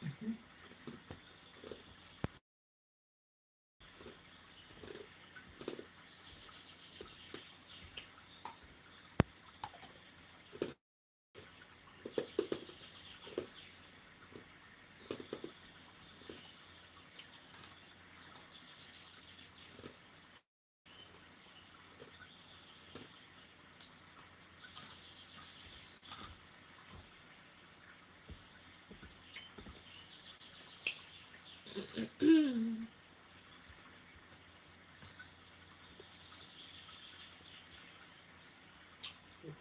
Mhm.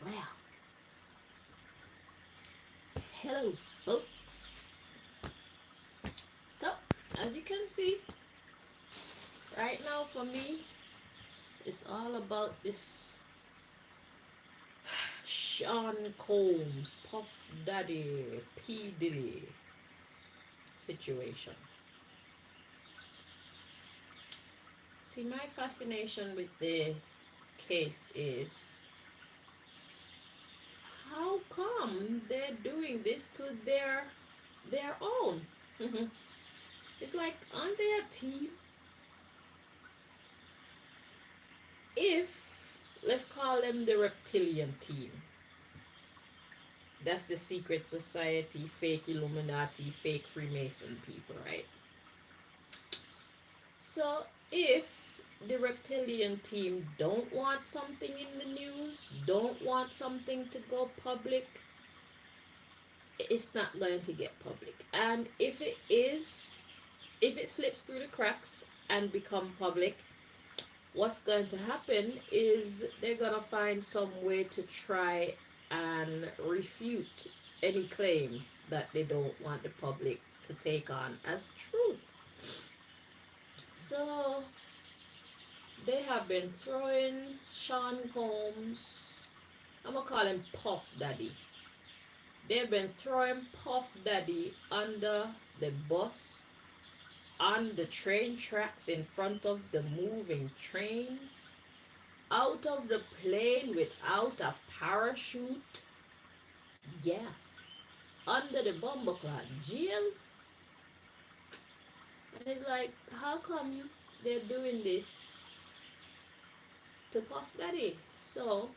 Well, hello, folks. So, as you can see, right now for me, it's all about this Sean Combs, Puff Daddy, P. Diddy situation. See, my fascination with the case is how come they're doing this to their own? It's like on their team, if let's call them the reptilian team, that's the secret society, fake Illuminati, fake Freemason people, right? So if the reptilian team don't want something in the news, don't want something to go public, it's not going to get public. And if it is, if it slips through the cracks and become public, what's going to happen is they're going to find some way to try and refute any claims that they don't want the public to take on as truth. So they have been throwing Sean Combs, I'm gonna call him Puff Daddy. They've been throwing Puff Daddy under the bus, on the train tracks in front of the moving trains, out of the plane without a parachute. Yeah, under the bomber clock jail. And it's like, how come they're doing this to Puff Daddy? So,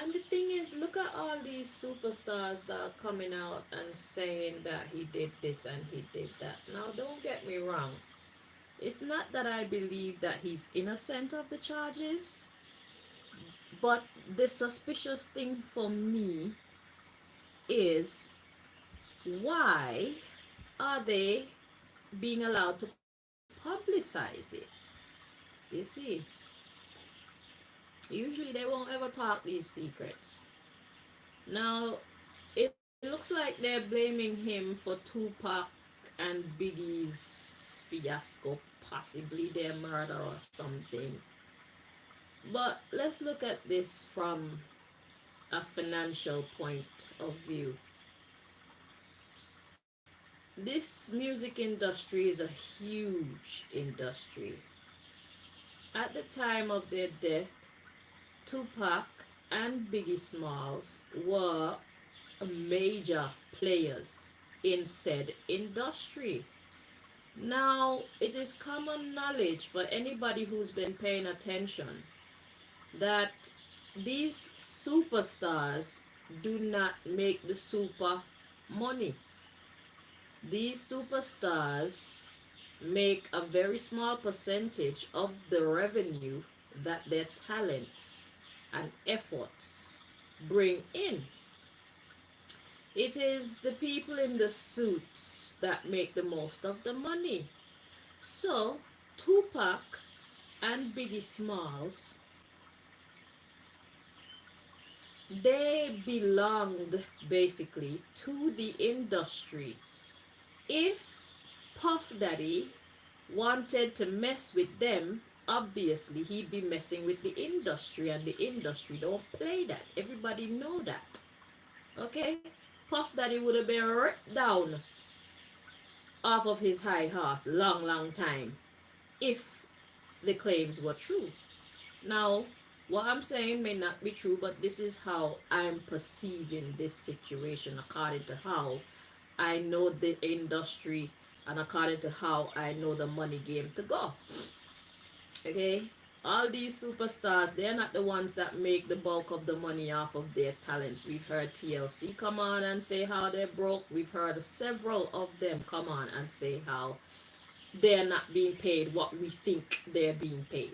and the thing is, look at all these superstars that are coming out and saying that he did this and he did that. Now, don't get me wrong. It's not that I believe that he's innocent of the charges, but the suspicious thing for me is, why are they being allowed to publicize it? You see, usually they won't ever talk these secrets. Now, it looks like they're blaming him for Tupac and Biggie's fiasco, possibly their murder or something. But let's look at this from a financial point of view. This music industry is a huge industry. At the time of their death, Tupac and Biggie Smalls were major players in said industry. Now, it is common knowledge for anybody who's been paying attention that these superstars do not make the super money. These superstars make a very small percentage of the revenue that their talents and efforts bring in. It is the people in the suits that make the most of the money. So, Tupac and Biggie Smalls, they belonged basically to the industry. If Puff Daddy wanted to mess with them, obviously he'd be messing with the industry, and the industry don't play that. Everybody know that. Okay? Puff Daddy would have been ripped down off of his high horse long time if the claims were true. Now, what I'm saying may not be true, but this is how I'm perceiving this situation according to how I know the industry and according to how I know the money game to go. Okay? All these superstars, they're not the ones that make the bulk of the money off of their talents. We've heard TLC come on and say how they're broke. We've heard several of them come on and say how they're not being paid what we think they're being paid.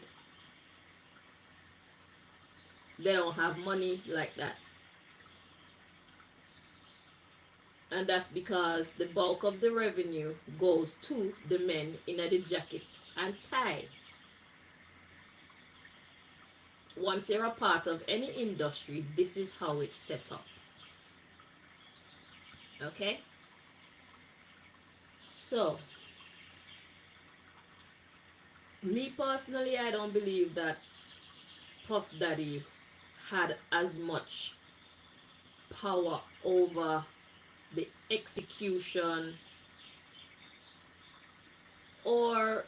They don't have money like that. And that's because the bulk of the revenue goes to the men in the jacket and tie. Once you're a part of any industry, this is how it's set up. Okay? So, me personally, I don't believe that Puff Daddy had as much power over the execution or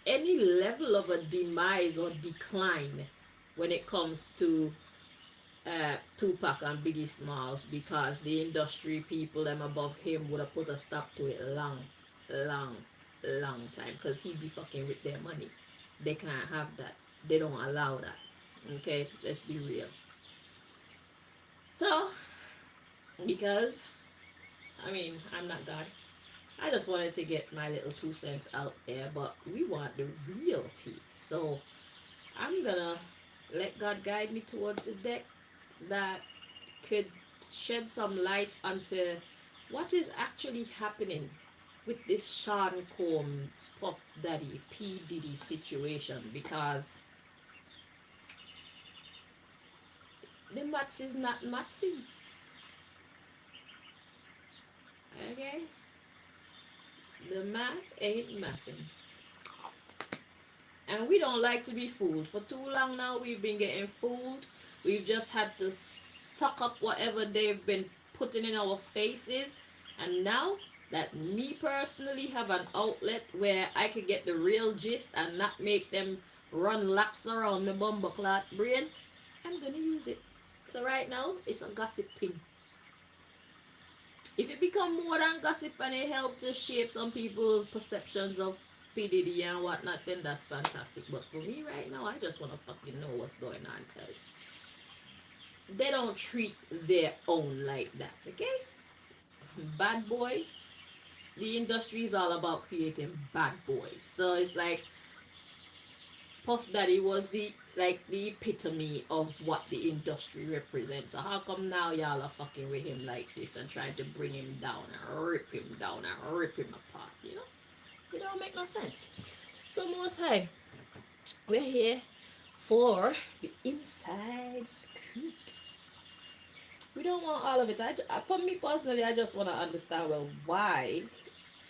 any level of a demise or decline when it comes to Tupac and Biggie Smalls, because the industry people them above him would have put a stop to it long, long time, because he'd be fucking with their money. They can't have that. They don't allow that. Okay, let's be real. So, because I mean, I'm not God. I just wanted to get my little 2 cents out there, but we want the real tea. So I'm gonna let God guide me towards the deck that could shed some light onto what is actually happening with this Sean Combs Puff Daddy P Diddy situation, because the maths is not mathsing. Okay? The math ain't mathing. And we don't like to be fooled. For too long now, we've been getting fooled. We've just had to suck up whatever they've been putting in our faces. And now that me personally have an outlet where I could get the real gist and not make them run laps around my bumbleclot brain, I'm going to use it. So right now, it's a gossip thing. If it become more than gossip and it help to shape some people's perceptions of P. Diddy and whatnot, then that's fantastic. But for me right now, I just want to fucking know what's going on, because they don't treat their own like that, okay? Bad boy, the industry is all about creating bad boys. So it's like Puff Daddy was the epitome of what the industry represents. So how come now y'all are fucking with him like this and trying to bring him down and rip him down and rip him apart, you know? It don't make no sense. So Most High, we're here for the inside scoop. We don't want all of it. For me personally, I just want to understand, well, why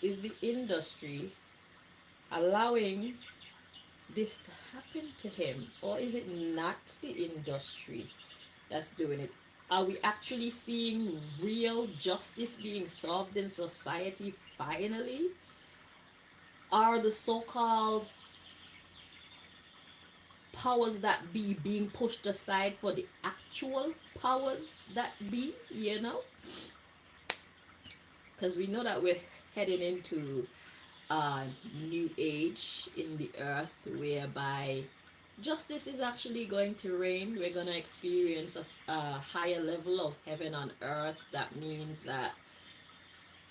is the industry allowing this to happen to him? Or is it not the industry that's doing it? Are we actually seeing real justice being solved in society finally? Are the so-called powers that be being pushed aside for the actual powers that be, you know? Because we know that we're heading into a new age in the earth whereby justice is actually going to reign. We're going to experience a higher level of heaven on earth. That means that,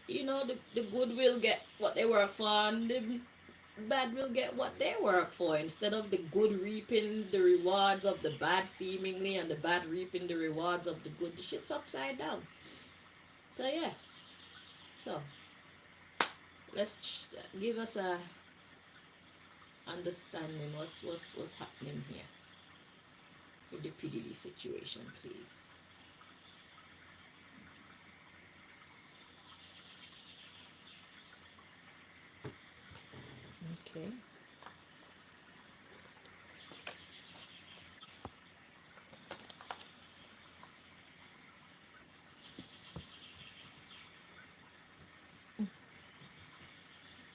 you know, the good will get what they work for, and the bad will get what they work for. Instead of the good reaping the rewards of the bad seemingly, and the bad reaping the rewards of the good, the shit's upside down. So yeah. So let's give us a understanding what's happening here with the PDD situation, please. Okay.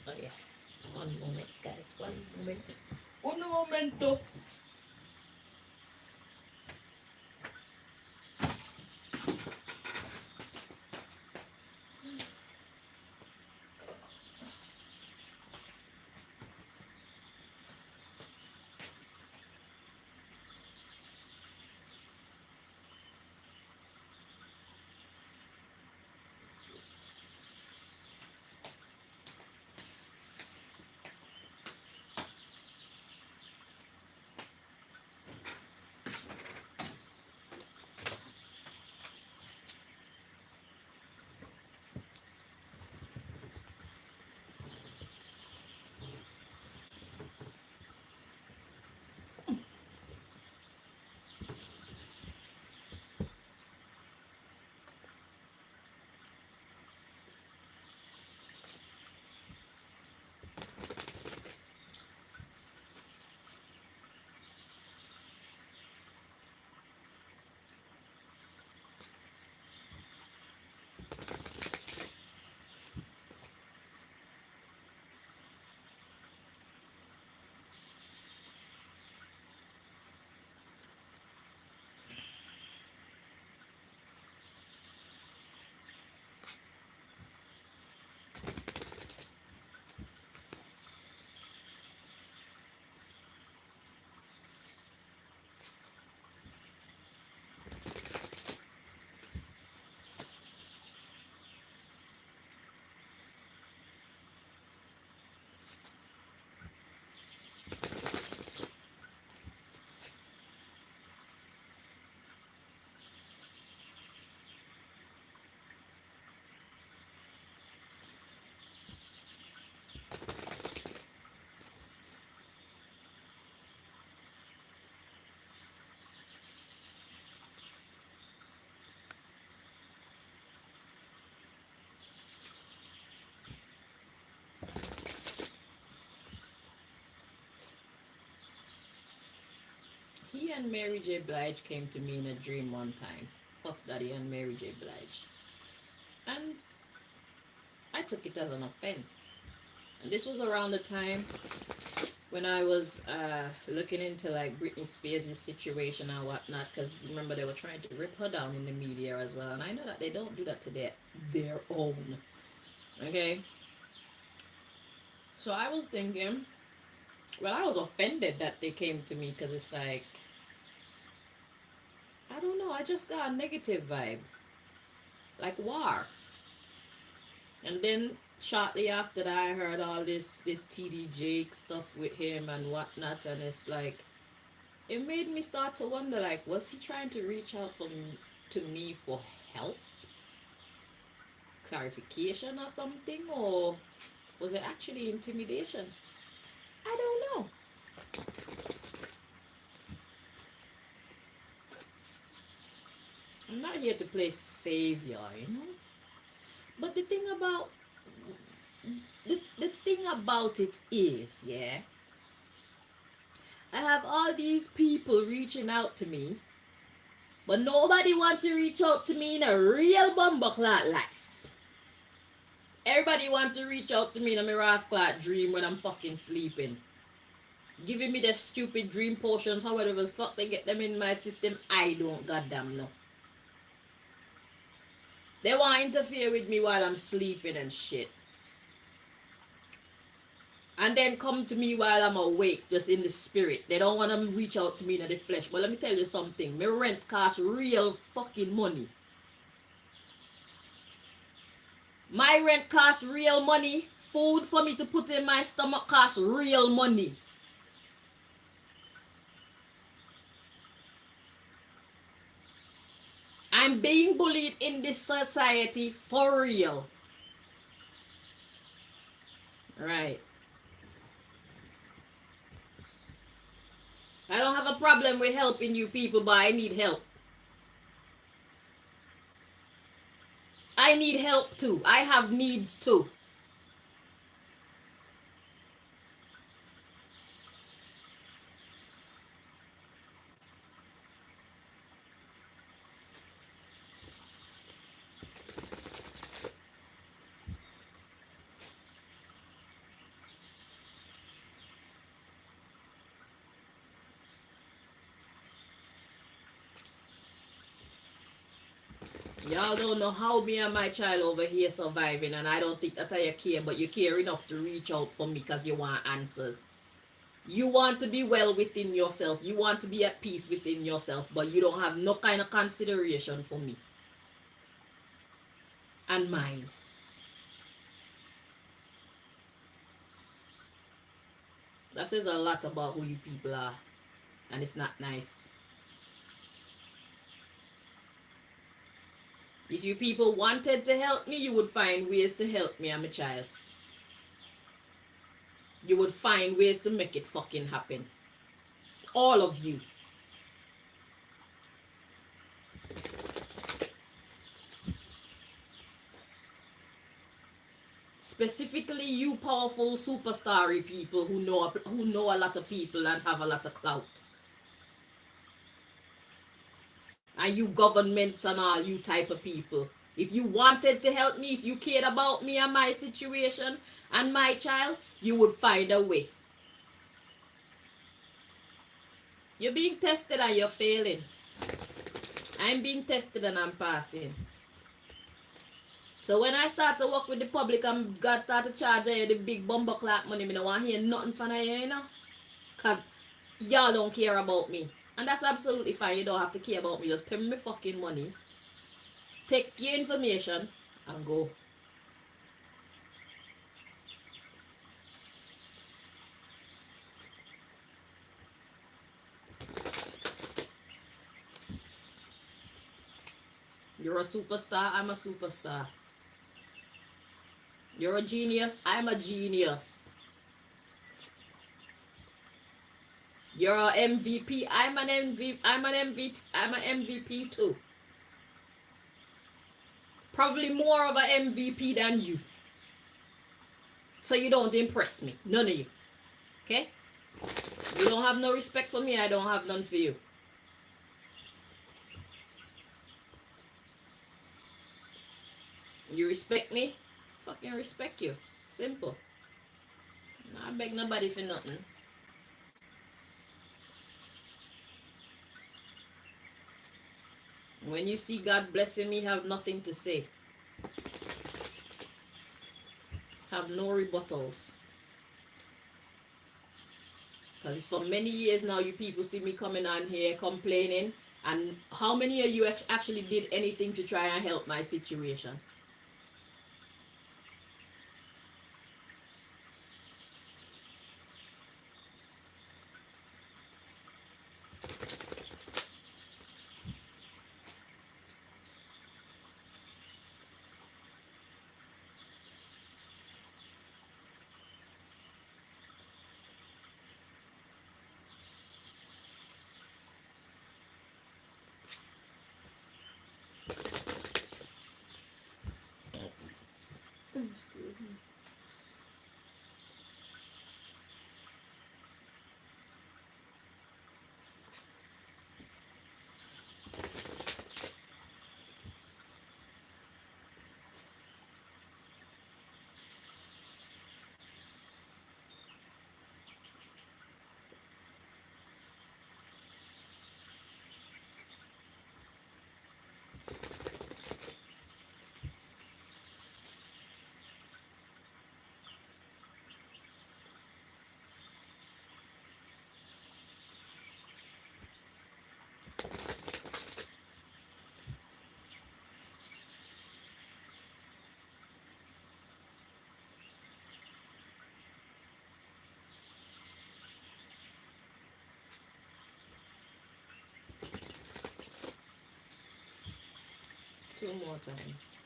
Oh yeah. One moment, guys. One moment. Un momento. and Mary J. Blige came to me in a dream one time. Puff Daddy and Mary J. Blige. And I took it as an offense. And this was around the time when I was looking into like Britney Spears' situation and whatnot, because remember they were trying to rip her down in the media as well, and I know that they don't do that to their own. Okay, so I was thinking, well, I was offended that they came to me because it's like, I don't know, I just got a negative vibe, like war. And then shortly after that, I heard all this TD Jake stuff with him and whatnot, and it's like, it made me start to wonder, like, was he trying to reach out to me for help, clarification or something, or was it actually intimidation? I don't know. I'm not here to play savior, you know. But the thing about it is, yeah, I have all these people reaching out to me, but nobody want to reach out to me in a real bumbleclot life. Everybody want to reach out to me in a miraclot dream when I'm fucking sleeping. Giving me the stupid dream potions, however the fuck they get them in my system, I don't goddamn know. They want to interfere with me while I'm sleeping and shit. And then come to me while I'm awake, just in the spirit. They don't want to reach out to me in the flesh. But let me tell you something. My rent costs real fucking money. My rent costs real money. Food for me to put in my stomach costs real money. I'm being bullied in this society for real. Right. I don't have a problem with helping you people, but I need help. I need help too. I have needs too. Y'all don't know how me and my child over here surviving, and I don't think that's how you care, but you care enough to reach out for me because you want answers. You want to be well within yourself. You want to be at peace within yourself, but you don't have no kind of consideration for me and mine. That says a lot about who you people are, and it's not nice. If you people wanted to help me, you would find ways to help me and my child. You would find ways to make it fucking happen. All of you. Specifically you powerful superstar people who know a lot of people and have a lot of clout. And you governments and all you type of people. If you wanted to help me, if you cared about me and my situation and my child, you would find a way. You're being tested and you're failing. I'm being tested and I'm passing. So when I start to work with the public and God start to charge you the big bumper clock money, I don't want to hear nothing from you, Because y'all don't care about me. And that's absolutely fine. You don't have to care about me. Just pay me fucking money. Take your information and go. You're a superstar. I'm a superstar. You're a genius. I'm a genius. You're an MVP. I'm an MVP. I'm an MVP too. Probably more of an MVP than you. So you don't impress me. None of you. Okay? You don't have no respect for me. I don't have none for you. You respect me, fucking respect you. Simple. I beg nobody for nothing. When you see God blessing me, have nothing to say. Have no rebuttals. Because it's for many years now you people see me coming on here complaining. And how many of you actually did anything to try and help my situation? Excuse me. Two more times.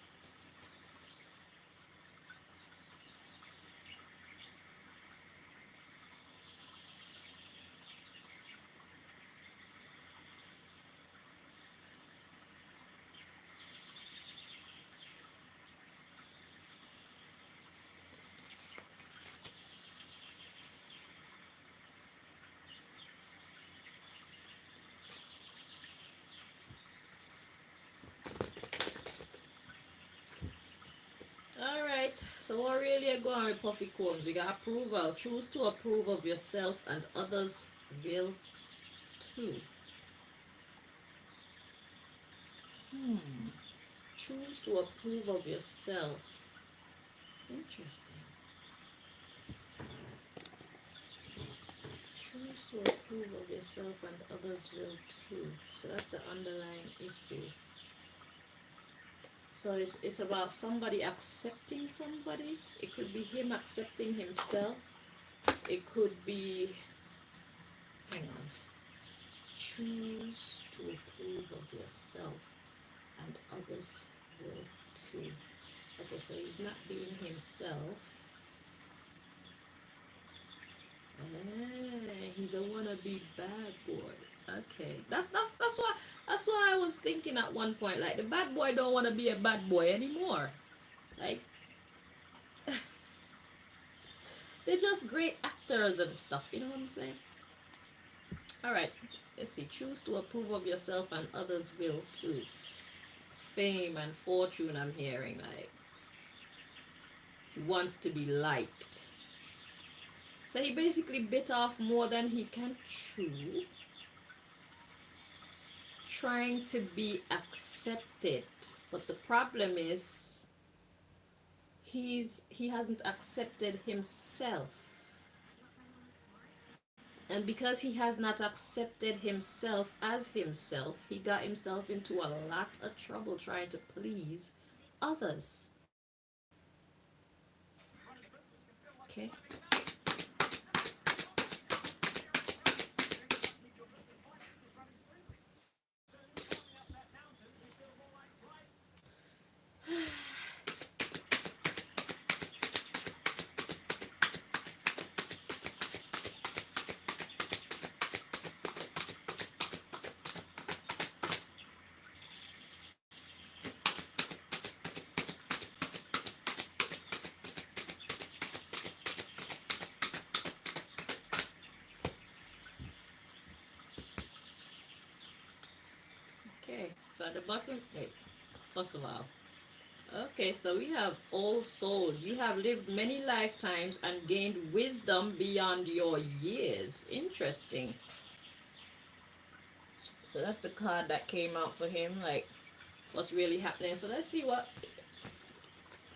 Alright, so what really are going with Puffy Combs? We got approval. Choose to approve of yourself and others will too. Choose to approve of yourself. Interesting. Choose to approve of yourself and others will too. So that's the underlying issue. So it's about somebody accepting somebody. It could be him accepting himself. It could be, hang on. Choose to approve of yourself and others will too. Okay, so he's not being himself. He's a wannabe bad boy. Okay, that's why I was thinking at one point, like the bad boy don't want to be a bad boy anymore. Like they're just great actors and stuff. You know what I'm saying? All right, let's see. Choose to approve of yourself and others will too. Fame and fortune. I'm hearing like he wants to be liked. So he basically bit off more than he can chew, trying to be accepted. But the problem is he hasn't accepted himself. And because he has not accepted himself as himself, he got himself into a lot of trouble trying to please others. Okay. Okay. So at the bottom, wait. First of all, Okay, so we have old soul. You have lived many lifetimes and gained wisdom beyond your years. Interesting. So that's the card that came out for him, like what's really happening. So let's see what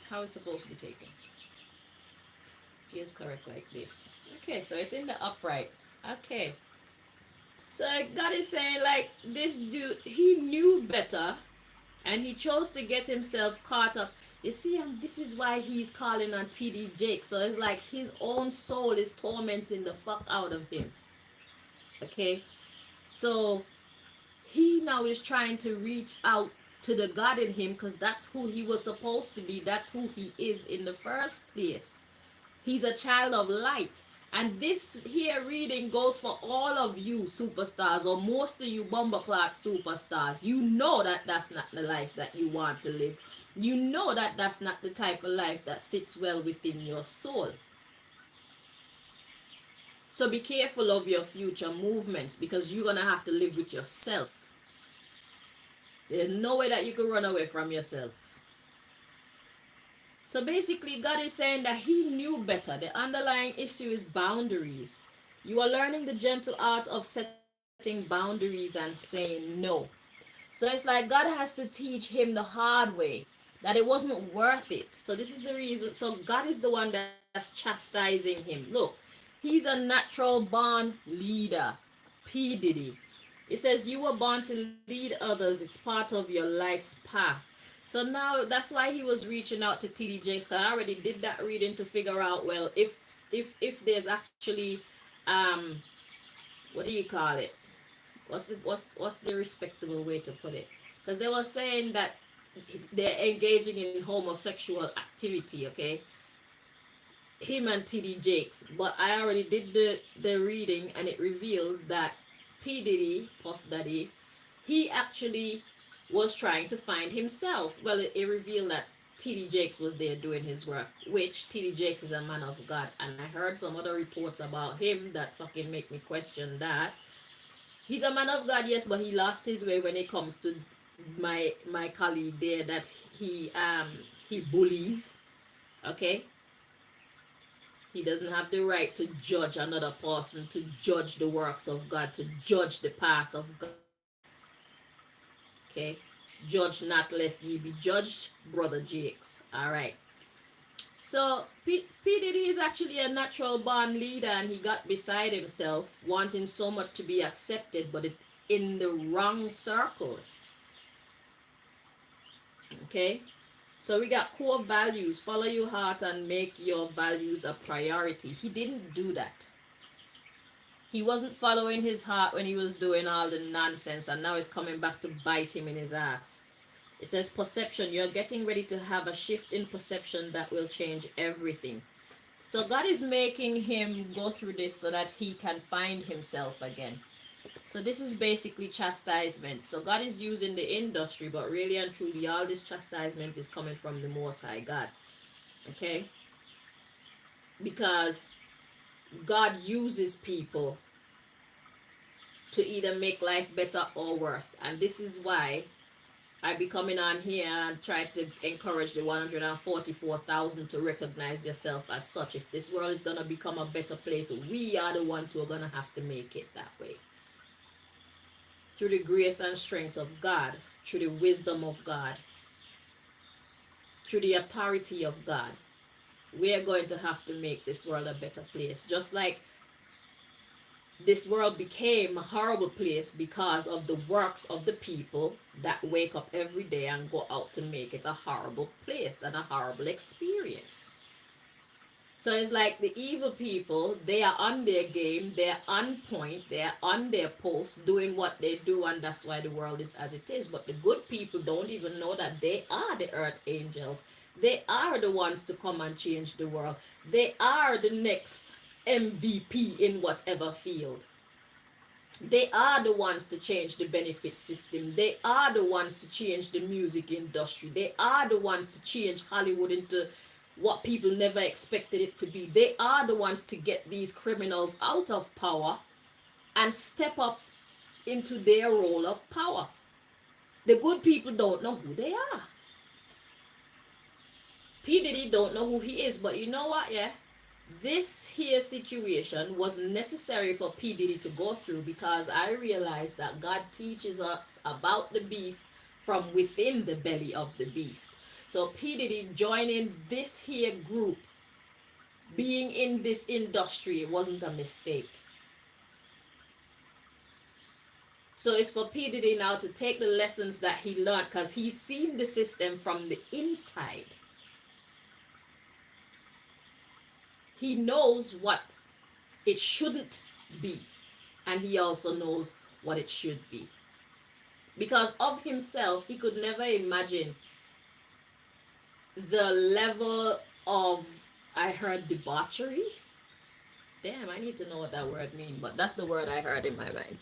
how it's supposed to be taken. Feels correct like this. Okay, so it's in the upright. Okay. So God is saying like this dude, he knew better and he chose to get himself caught up. You see, and this is why he's calling on TD Jake. So it's like his own soul is tormenting the fuck out of him. Okay? So he now is trying to reach out to the God in him because that's who he was supposed to be. That's who he is in the first place. He's a child of light. And this here reading goes for all of you superstars, or most of you bumbleclot superstars. You know that that's not the life that you want to live. You know that that's not the type of life that sits well within your soul. So be careful of your future movements because you're going to have to live with yourself. There's no way that you can run away from yourself. So basically, God is saying that He knew better. The underlying issue is boundaries. You are learning the gentle art of setting boundaries and saying no. So it's like God has to teach him the hard way that it wasn't worth it. So this is the reason. So God is the one that's chastising him. Look, he's a natural born leader. P. Diddy. It says you were born to lead others. It's part of your life's path. So now that's why he was reaching out to TD Jakes. Cause I already did that reading to figure out, well, if there's actually what do you call it? What's the respectable way to put it? Because they were saying that they're engaging in homosexual activity, okay? Him and TD Jakes. But I already did the reading and it revealed that P. Diddy, Puff Daddy, he actually was trying to find himself. Well, it revealed that TD Jakes was there doing his work, which TD Jakes is a man of God. And I heard some other reports about him that fucking make me question that. He's a man of God, yes, but he lost his way when it comes to my colleague there that he bullies. Okay, he doesn't have the right to judge another person, to judge the works of God, to judge the path of God. Okay, judge not lest ye be judged, brother Jakes. All right. So P Diddy is actually a natural born leader, and he got beside himself, wanting so much to be accepted, but it in the wrong circles. Okay, so we got core values: follow your heart and make your values a priority. He didn't do that. He wasn't following his heart when he was doing all the nonsense, and now it's coming back to bite him in his ass. It says perception. You're getting ready to have a shift in perception that will change everything. So God is making him go through this so that he can find himself again. So this is basically chastisement. So God is using the industry, but really and truly all this chastisement is coming from the Most High God. Okay? Because God uses people to either make life better or worse. And this is why I be coming on here and try to encourage the 144,000 to recognize yourself as such. If this world is going to become a better place, we are the ones who are going to have to make it that way. Through the grace and strength of God, through the wisdom of God, through the authority of God, we are going to have to make this world a better place. Just like this world became a horrible place because of the works of the people that wake up every day and go out to make it a horrible place and a horrible experience. So it's like the evil people, they are on their game, they're on point, they're on their post, doing what they do, and that's why the world is as it is. But the good people don't even know that they are the earth angels. They are the ones to come and change the world. They are the next MVP in whatever field. They are the ones to change the benefit system. They are the ones to change the music industry. They are the ones to change Hollywood into what people never expected it to be. They are the ones to get these criminals out of power and step up into their role of power. The good people don't know who they are. P. Diddy don't know who he is, but you know what, yeah? This here situation was necessary for P. Diddy to go through, because I realized that God teaches us about the beast from within the belly of the beast. So P. Diddy joining this here group, being in this industry, wasn't a mistake. So it's for P. Diddy now to take the lessons that he learned, because he's seen the system from the inside. He knows what it shouldn't be, and he also knows what it should be. Because of himself, he could never imagine the level of, I heard, debauchery. Damn, I need to know what that word means, but that's the word I heard in my mind.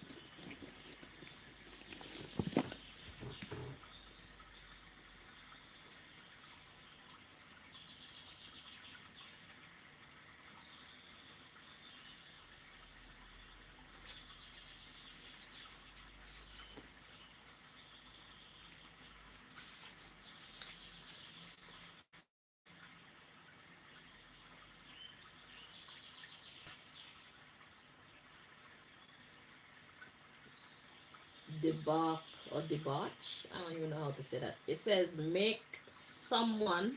Debauch or debauch? I don't even know how to say that. It says make someone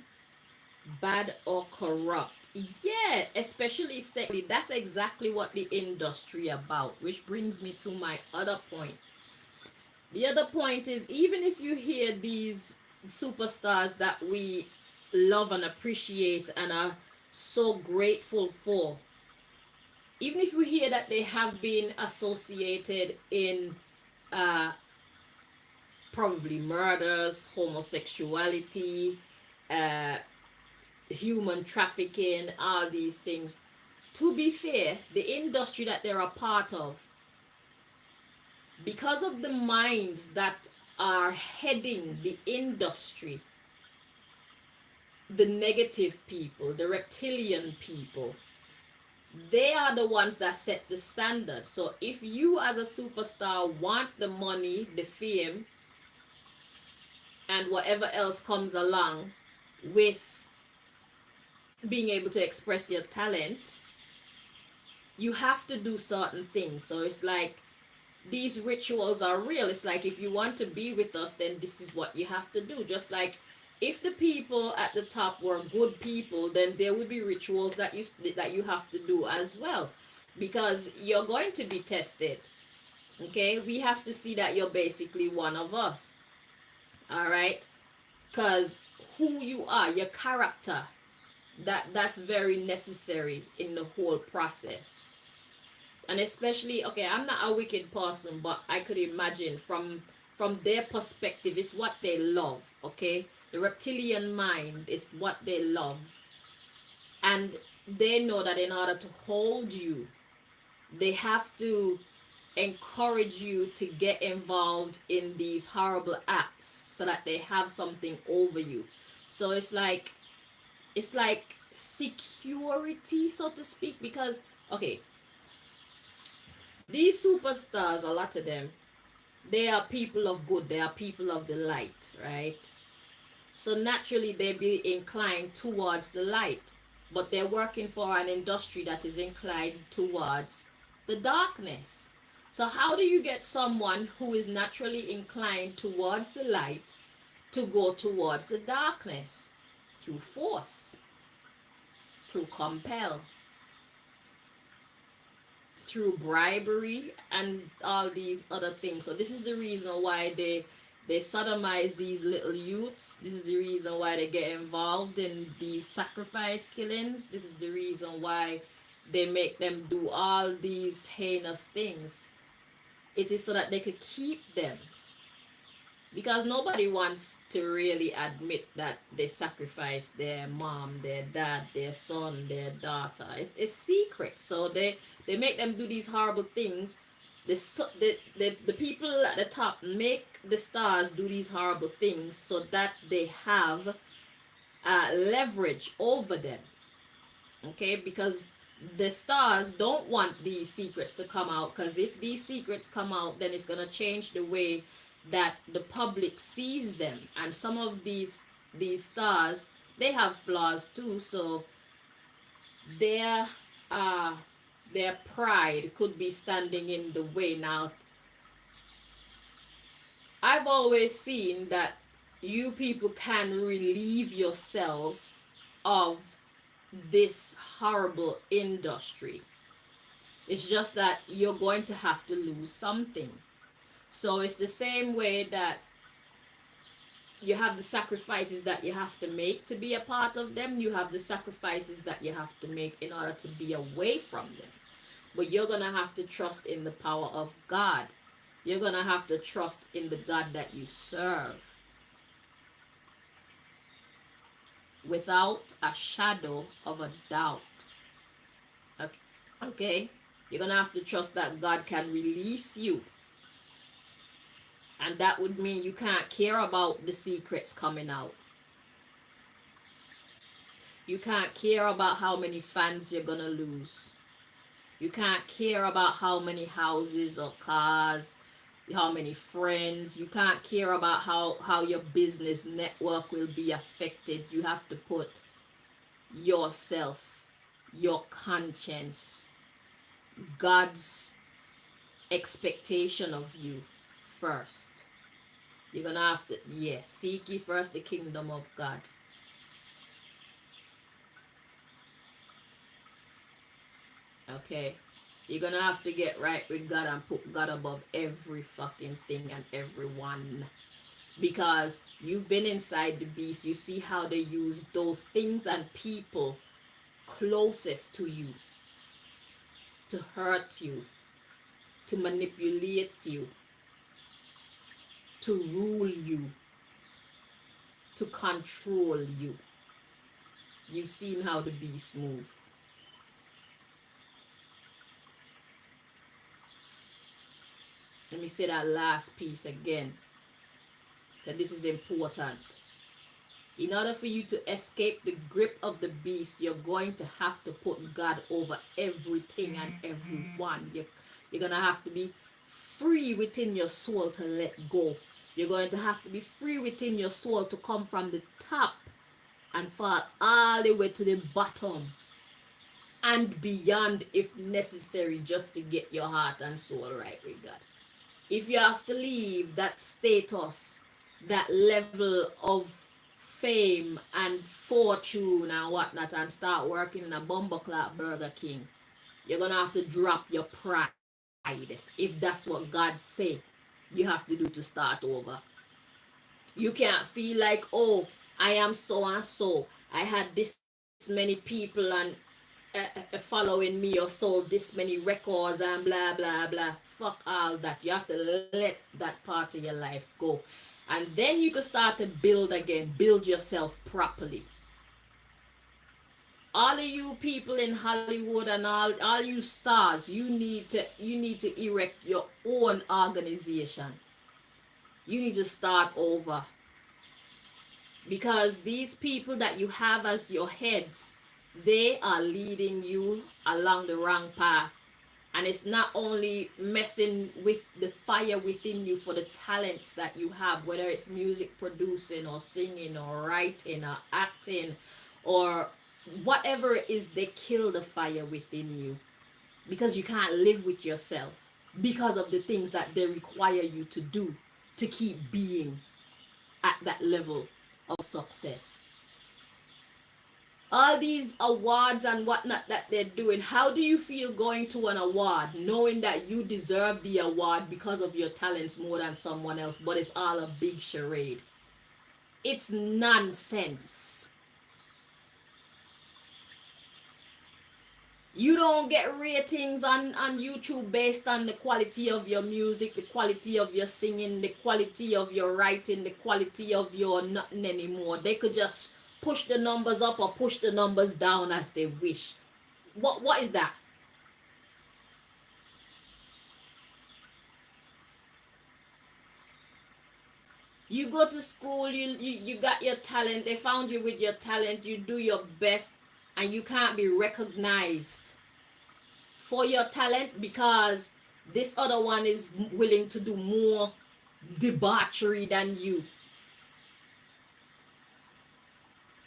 bad or corrupt. Yeah, especially sexually. That's exactly what the industry about, which brings me to my other point. The other point is, even if you hear these superstars that we love and appreciate and are so grateful for, even if we hear that they have been associated in uh, probably murders, homosexuality, uh, human trafficking, all these things, to be fair, the industry that they're a part of, because of the minds that are heading the industry, the negative people, the reptilian people, they are the ones that set the standard. So if you as a superstar want the money, the fame, and whatever else comes along with being able to express your talent, you have to do certain things. So it's like these rituals are real. It's like, if you want to be with us, then this is what you have to do. Just like if the people at the top were good people, then there would be rituals that you have to do as well, because you're going to be tested. Okay, we have to see that you're basically one of us. All right, because who you are, your character, that's very necessary in the whole process. And especially, okay, I'm not a wicked person, but I could imagine from their perspective, it's what they love. Okay, the reptilian mind is what they love, and they know that in order to hold you, they have to encourage you to get involved in these horrible acts so that they have something over you. So it's like security, so to speak. Because okay, these superstars, a lot of them, they are people of good, they are people of the light, right? So naturally they be inclined towards the light, but they're working for an industry that is inclined towards the darkness. So how do you get someone who is naturally inclined towards the light to go towards the darkness? Through force, through compel, through bribery, and all these other things. So this is the reason why they sodomize these little youths. This is the reason why they get involved in these sacrifice killings. This is the reason why they make them do all these heinous things. It is so that they could keep them, because nobody wants to really admit that they sacrificed their mom, their dad, their son, their daughter. It's secret. So they make them do these horrible things. The people at the top make the stars do these horrible things so that they have leverage over them. Okay, because the stars don't want these secrets to come out, because if these secrets come out, then it's going to change the way that the public sees them. And some of these stars they have flaws too. So their uh their pride could be standing in the way. Now, I've always seen that you people can relieve yourselves of this horrible industry. It's just that you're going to have to lose something. So it's the same way that you have the sacrifices that you have to make to be a part of them, you have the sacrifices that you have to make in order to be away from them. But you're going to have to trust in the power of God. You're going to have to trust in the God that you serve without a shadow of a doubt. Okay? You're going to have to trust that God can release you. And that would mean you can't care about the secrets coming out. You can't care about how many fans you're going to lose. You can't care about how many houses or cars, how many friends. You can't care about how your business network will be affected. You have to put yourself, your conscience, God's expectation of you first. You're going to have to, seek ye first the kingdom of God. Okay? You're gonna have to get right with God and put God above every fucking thing and everyone. Because you've been inside the beast, you see how they use those things and people closest to you to hurt you, to manipulate you, to rule you, to control you. You've seen how the beast move. Let me say that last piece again, that this is important. In order for you to escape the grip of the beast, you're going to have to put God over everything and everyone. You're going to have to be free within your soul to let go. You're going to have to be free within your soul to come from the top and fall all the way to the bottom and beyond if necessary, just to get your heart and soul right with God. If you have to leave that status, that level of fame and fortune and whatnot, and start working in a bumbleclot Burger King, you're gonna have to drop your pride if that's what God say you have to do to start over. You can't feel like, oh, I am so and so, I had this many people and following me or sold this many records and blah blah blah. Fuck all that. You have to let that part of your life go, and then you can start to build again, build yourself properly. All of you people in Hollywood and all you stars, you need to erect your own organization. You need to start over, because these people that you have as your heads, they are leading you along the wrong path. And it's not only messing with the fire within you for the talents that you have, whether it's music producing or singing or writing or acting or whatever it is, they kill the fire within you, because you can't live with yourself because of the things that they require you to do to keep being at that level of success. All these awards and whatnot that they're doing, how do you feel going to an award knowing that you deserve the award because of your talents more than someone else, but it's all a big charade? It's nonsense. You don't get ratings on YouTube based on the quality of your music, the quality of your singing, the quality of your writing, the quality of your nothing anymore. They could just push the numbers up or push the numbers down as they wish. What is that? You go to school, you got your talent, they found you with your talent, you do your best, and you can't be recognized for your talent because this other one is willing to do more debauchery than you.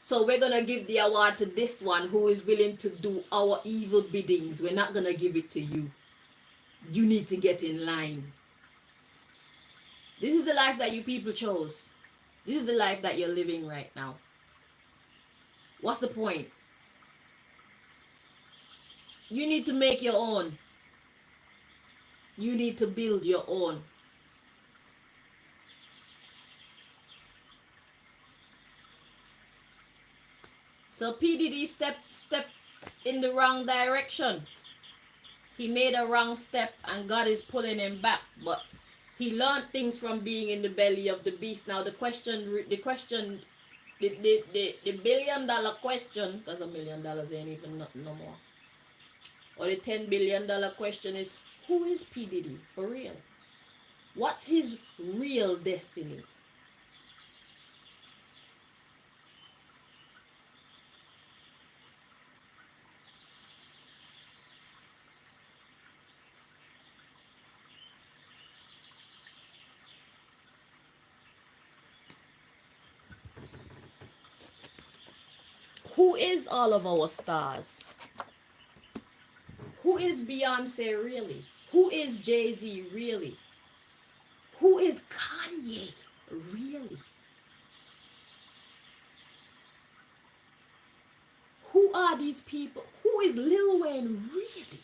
So we're gonna give the award to this one who is willing to do our evil biddings. We're not gonna give it to you. You need to get in line. This is the life that you people chose. This is the life that you're living right now. What's the point? You need to make your own. You need to build your own. So P. Diddy step in the wrong direction. He made a wrong step and God is pulling him back. But he learned things from being in the belly of the beast. Now the $1 billion question, because $1 million ain't even nothing no more. Or the $10 billion question is, who is P. Diddy for real? What's his real destiny? Who is all of our stars? Who is Beyonce really? Who is Jay-Z really? Who is Kanye really? Who are these people? Who is Lil Wayne really?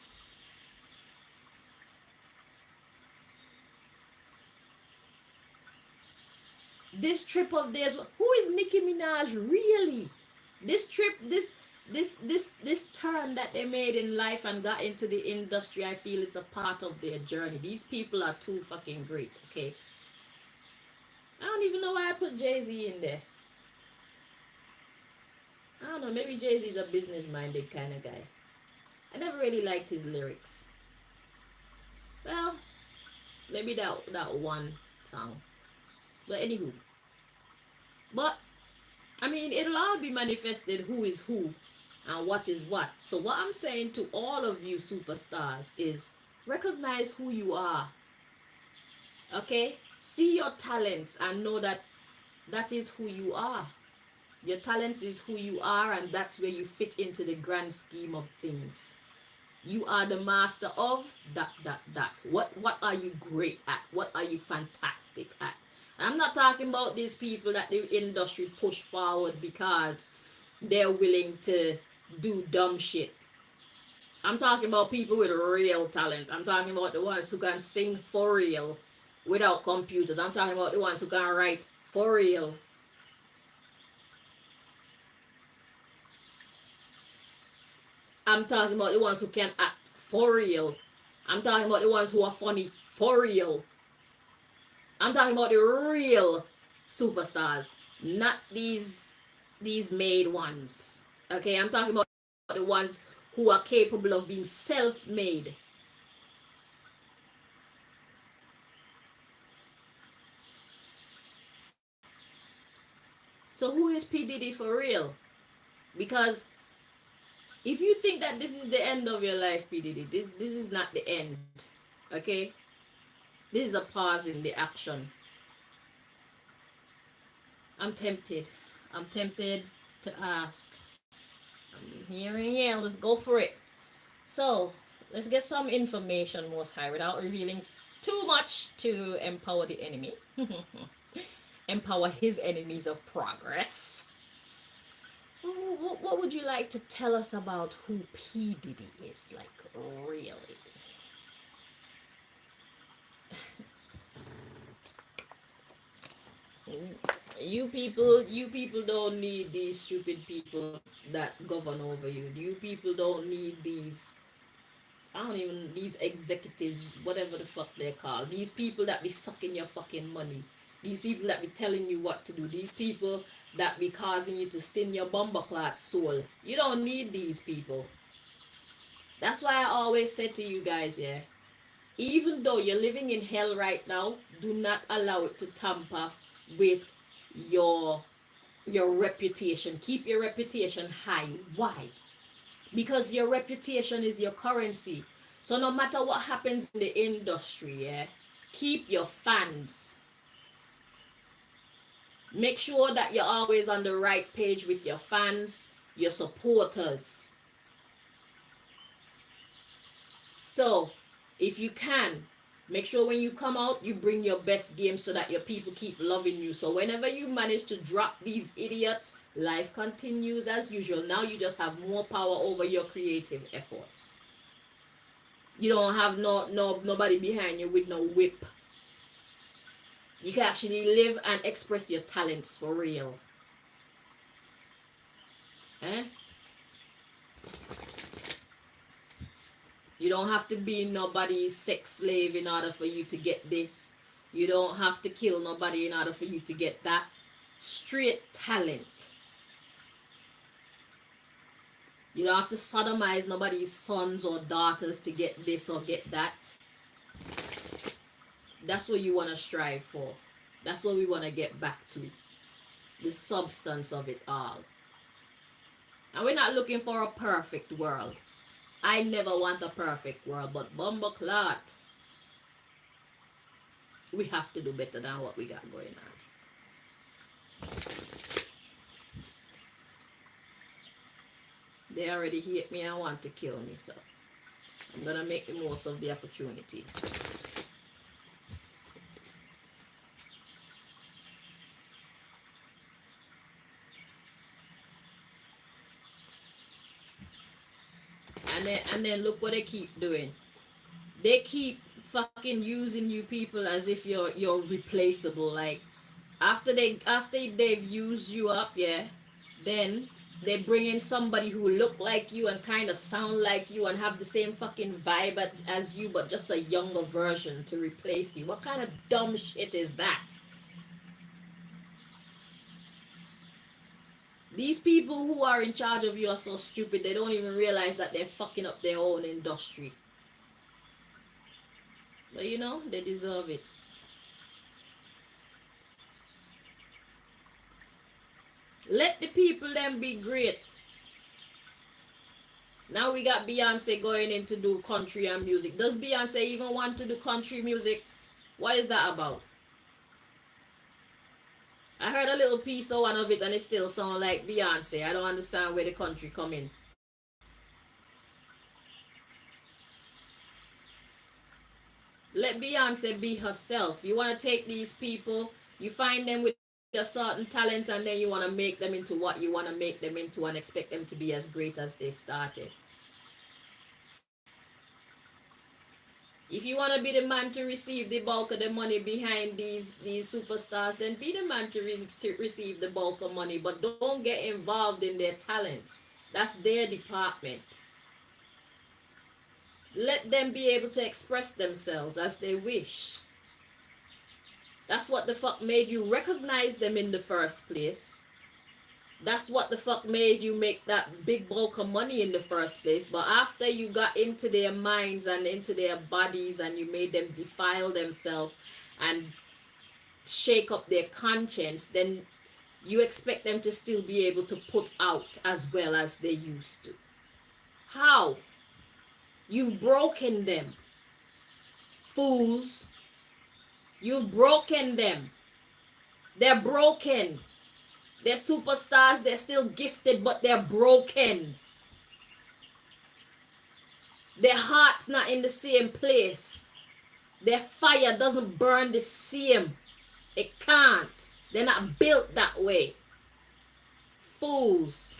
This trip of theirs, who is Nicki Minaj really? This trip, this turn that they made in life and got into the industry, I feel it's a part of their journey. These people are too fucking great, okay? I don't even know why I put Jay-Z in there. I don't know, maybe Jay-Z's a business-minded kind of guy. I never really liked his lyrics. Well, maybe that one song. But anywho. But, I mean, it'll all be manifested who is who and what is what. So what I'm saying to all of you superstars is recognize who you are. Okay? See your talents and know that that is who you are. Your talents is who you are, and that's where you fit into the grand scheme of things. You are the master of ... What are you great at? What are you fantastic at? I'm not talking about these people that the industry push forward because they're willing to do dumb shit. I'm talking about people with real talent. I'm talking about the ones who can sing for real without computers. I'm talking about the ones who can write for real. I'm talking about the ones who can act for real. I'm talking about the ones who are funny for real. I'm talking about the real superstars, not these made ones. Okay, I'm talking about the ones who are capable of being self-made. So who is P. Diddy for real? Because if you think that this is the end of your life, P. Diddy, this is not the end. Okay? This is a pause in the action. I'm tempted. I'm tempted to ask. I'm here. Let's go for it. So, let's get some information, Most High, without revealing too much to empower the enemy. Empower his enemies of progress. What would you like to tell us about who P. Diddy is? Like, really? You people don't need these stupid people that govern over you. You people don't need these, I don't even, these executives, whatever the fuck they're called. These people that be sucking your fucking money. These people that be telling you what to do. These people that be causing you to sin your bumperclot soul. You don't need these people. That's why I always say to you guys, yeah, even though you're living in hell right now, do not allow it to tamper with your reputation. Keep your reputation high. Why? Because your reputation is your currency. So no matter what happens in the industry, yeah, keep your fans. Make sure that you're always on the right page with your fans, your supporters. So, if you can, make sure when you come out, you bring your best game so that your people keep loving you. So, whenever you manage to drop these idiots, life continues as usual. Now you just have more power over your creative efforts. You don't have nobody behind you with no whip. You can actually live and express your talents for real. Eh? You don't have to be nobody's sex slave in order for you to get this. You don't have to kill nobody in order for you to get that. Straight talent. You don't have to sodomize nobody's sons or daughters to get this or get that. That's what you want to strive for. That's what we want to get back to. The substance of it all. And we're not looking for a perfect world. I never want a perfect world, but bumbleclot, we have to do better than what we got going on. They already hate me and want to kill me, so I'm gonna make the most of the opportunity. And then look what they keep doing. They keep fucking using you people as if you're replaceable. Like after they've used you up, yeah, then they bring in somebody who look like you and kind of sound like you and have the same fucking vibe as you, but just a younger version to replace you. What kind of dumb shit is that? These people who are in charge of you are so stupid they don't even realize that they're fucking up their own industry. But you know, they deserve it. Let the people then be great. Now we got Beyonce going in to do country and music. Does Beyonce even want to do country music? What is that about? I heard a little piece of one of it and it still sounds like Beyonce. I don't understand where the country come in. Let Beyonce be herself. You want to take these people, you find them with a certain talent, and then you want to make them into what you want to make them into and expect them to be as great as they started. If you want to be the man to receive the bulk of the money behind these superstars, then be the man to receive the bulk of money. But don't get involved in their talents. That's their department. Let them be able to express themselves as they wish. That's what the fuck made you recognize them in the first place. That's what the fuck made you make that big bulk of money in the first place. But after you got into their minds and into their bodies and you made them defile themselves and shake up their conscience, then you expect them to still be able to put out as well as they used to. How? You've broken them. Fools. You've broken them. They're broken. They're superstars, they're still gifted, but they're broken. Their heart's not in the same place. Their fire doesn't burn the same. It can't. They're not built that way. Fools.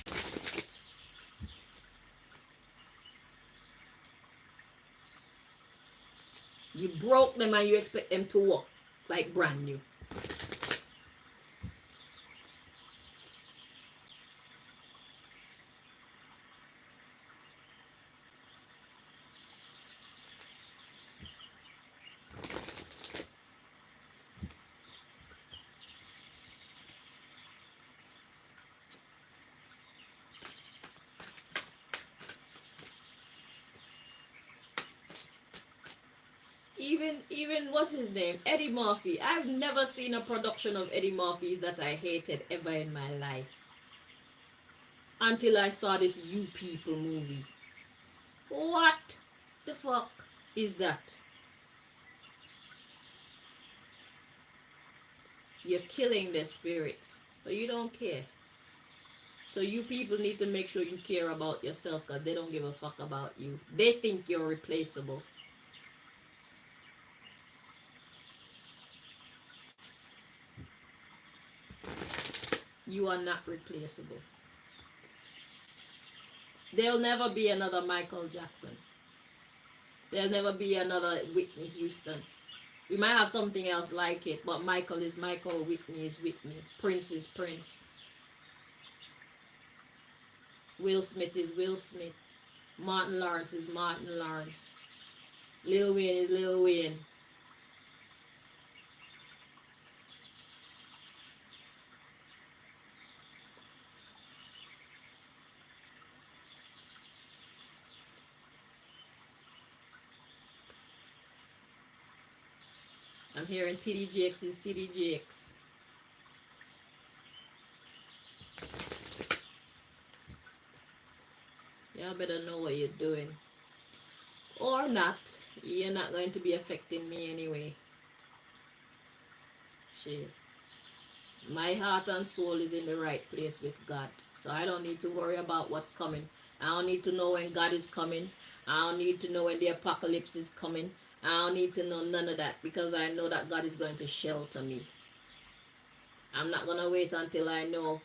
You broke them and you expect them to walk like brand new. Even what's his name, Eddie Murphy. I've never seen a production of Eddie Murphy's that I hated ever in my life until I saw this You People movie. What the fuck is that? You're killing their spirits, but you don't care. So you people need to make sure you care about yourself because they don't give a fuck about you. They think you're replaceable. You are not replaceable. There'll never be another Michael Jackson. There'll never be another Whitney Houston. We might have something else like it, but Michael is Michael, Whitney is Whitney, Prince is Prince, Will Smith is Will Smith, Martin Lawrence is Martin Lawrence, Lil Wayne is Lil Wayne. I'm hearing TDJX is TDJX. Y'all better know what you're doing. Or not. You're not going to be affecting me anyway. Shit. My heart and soul is in the right place with God. So I don't need to worry about what's coming. I don't need to know when God is coming. I don't need to know when the apocalypse is coming. I don't need to know none of that because I know that God is going to shelter me. I'm not going to wait until I know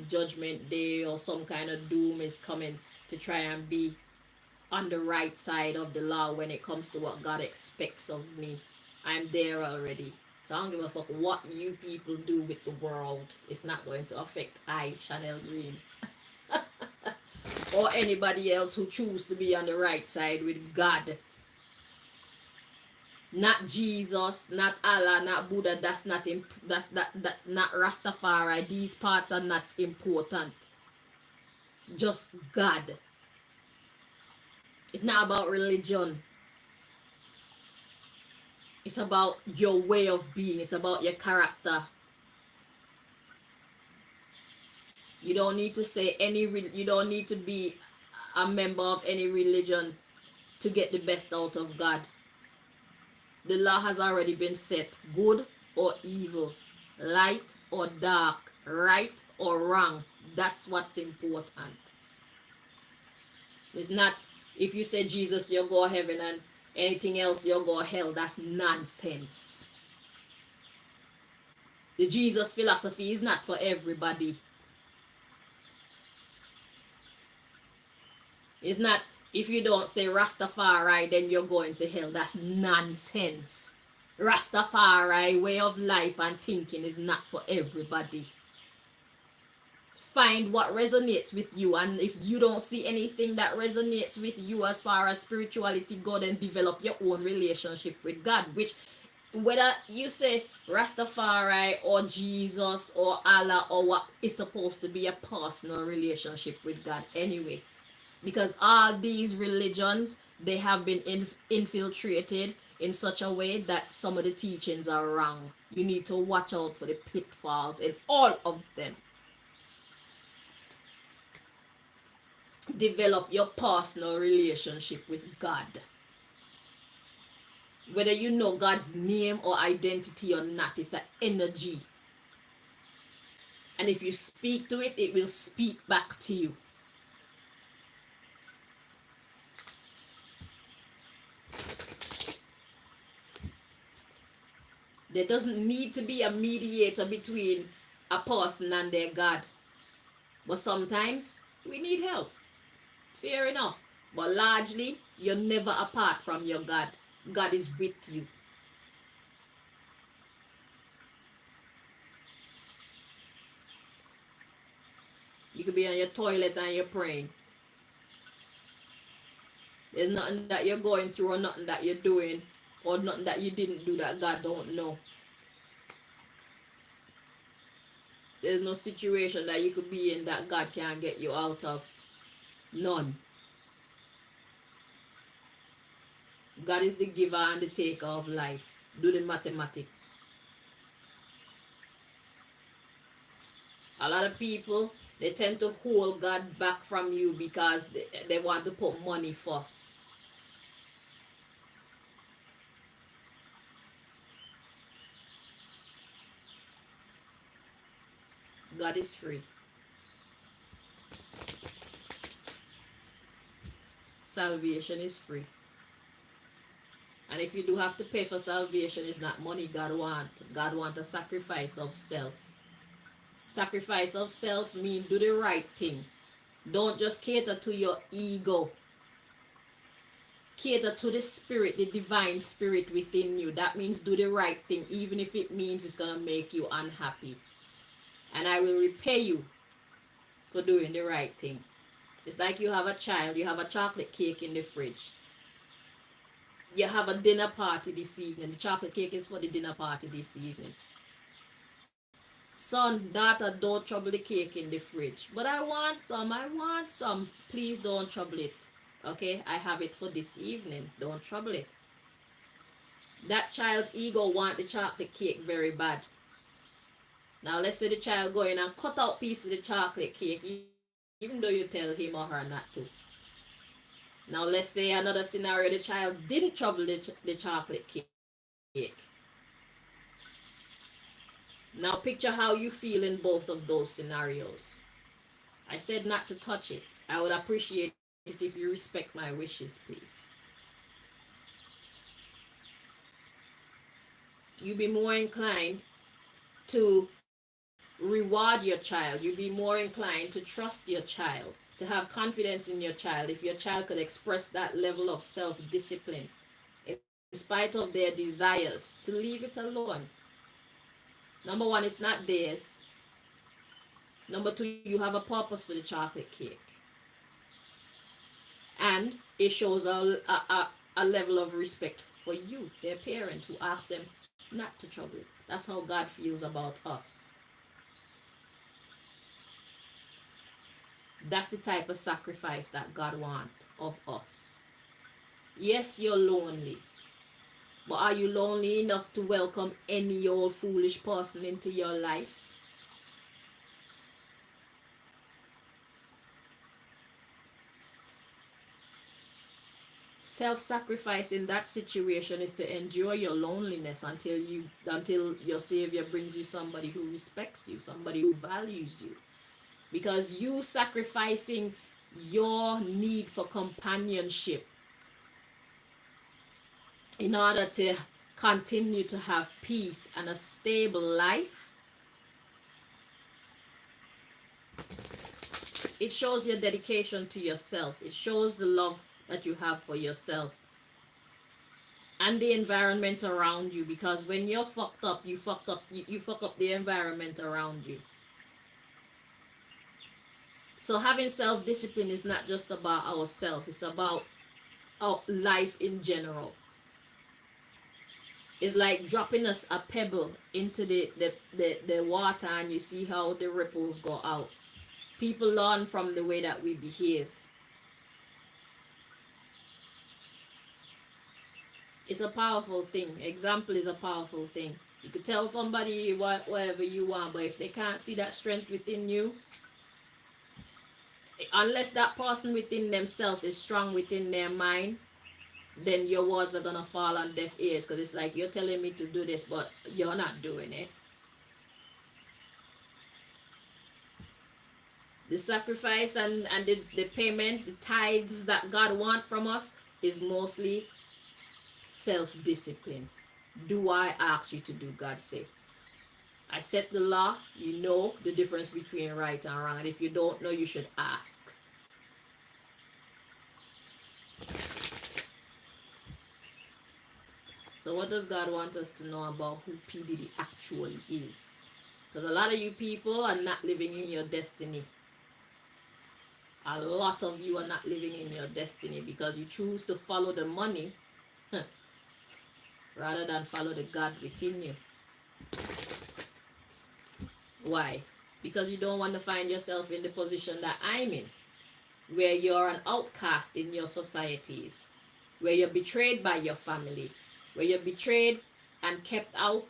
judgment day or some kind of doom is coming to try and be on the right side of the law when it comes to what God expects of me. I'm there already. So I don't give a fuck what you people do with the world. It's not going to affect I, Chanel Green. Or anybody else who choose to be on the right side with God. Not Jesus, not Allah, not Buddha. That's not that not Rastafari. These parts are not important. Just God. It's not about religion. It's about your way of being. It's about your character. You don't need to say you don't need to be a member of any religion to get the best out of God. The law has already been set. Good or evil, light or dark, right or wrong. That's what's important. It's not if you say Jesus, you'll go heaven, and anything else, you'll go hell. That's nonsense. The Jesus philosophy is not for everybody. It's not if you don't say Rastafari, then you're going to hell. That's nonsense. Rastafari way of life and thinking is not for everybody. Find what resonates with you, and if you don't see anything that resonates with you as far as spirituality go, then develop your own relationship with God, which whether you say Rastafari or Jesus or Allah or what, is supposed to be a personal relationship with God anyway, because all these religions, they have been infiltrated in such a way that some of the teachings are wrong. You need to watch out for the pitfalls in all of them. Develop your personal relationship with God. Whether you know God's name or identity or not, it's an energy. And if you speak to it, it will speak back to you. There doesn't need to be a mediator between a person and their God. But sometimes we need help. Fair enough. But largely, you're never apart from your God. God is with you. You could be on your toilet and you're praying. There's nothing that you're going through or nothing that you're doing or nothing that you didn't do that God don't know. There's no situation that you could be in that God can't get you out of. None. God is the giver and the taker of life. Do the mathematics. A lot of people, they tend to hold God back from you because they want to put money first. God is free. Salvation is free. And if you do have to pay for salvation, it's not money God want. God want a sacrifice of self. Sacrifice of self means do the right thing. Don't just cater to your ego. Cater to the spirit, the divine spirit within you. That means do the right thing, even if it means it's going to make you unhappy. And I will repay you for doing the right thing. It's like you have a child, you have a chocolate cake in the fridge. You have a dinner party this evening. The chocolate cake is for the dinner party this evening. Son, daughter, don't trouble the cake in the fridge. But I want some. Please don't trouble it. Okay, I have it for this evening. Don't trouble it. That child's ego want the chocolate cake very bad. Now let's say the child go in and cut out pieces of the chocolate cake, even though you tell him or her not to. Now let's say another scenario, the child didn't trouble the chocolate cake. Now picture how you feel in both of those scenarios. I said not to touch it. I would appreciate it if you respect my wishes, please. You'd be more inclined to reward your child. You'd be more inclined to trust your child, to have confidence in your child if your child could express that level of self-discipline in spite of their desires, to leave it alone. Number one, it's not theirs. Number two, you have a purpose for the chocolate cake. And it shows a level of respect for you, their parent, who asked them not to trouble it. That's how God feels about us. That's the type of sacrifice that God wants of us. Yes, you're lonely. But are you lonely enough to welcome any old foolish person into your life? Self-sacrifice in that situation is to endure your loneliness until your Savior brings you somebody who respects you, somebody who values you. Because you sacrificing your need for companionship in order to continue to have peace and a stable life, it shows your dedication to yourself. It shows the love that you have for yourself and the environment around you, because when you're fucked up, you fuck up the environment around you. So having self-discipline is not just about ourselves, it's about our life in general. It's like dropping a pebble into the water and you see how the ripples go out. People learn from the way that we behave. It's a powerful thing. Example is a powerful thing. You could tell somebody whatever you want, but if they can't see that strength within you, unless that person within themselves is strong within their mind, then your words are going to fall on deaf ears, because it's like, you're telling me to do this, but you're not doing it. The sacrifice and the payment, the tithes that God wants from us is mostly self-discipline. Do I ask you to do, God say. I set the law, you know the difference between right and wrong. And if you don't know, you should ask. So what does God want us to know about who P. Diddy actually is? Because a lot of you people are not living in your destiny. A lot of you are not living in your destiny because you choose to follow the money rather than follow the God within you. Why? Because you don't want to find yourself in the position that I'm in, where you're an outcast in your societies, where you're betrayed by your family, where you're betrayed and kept out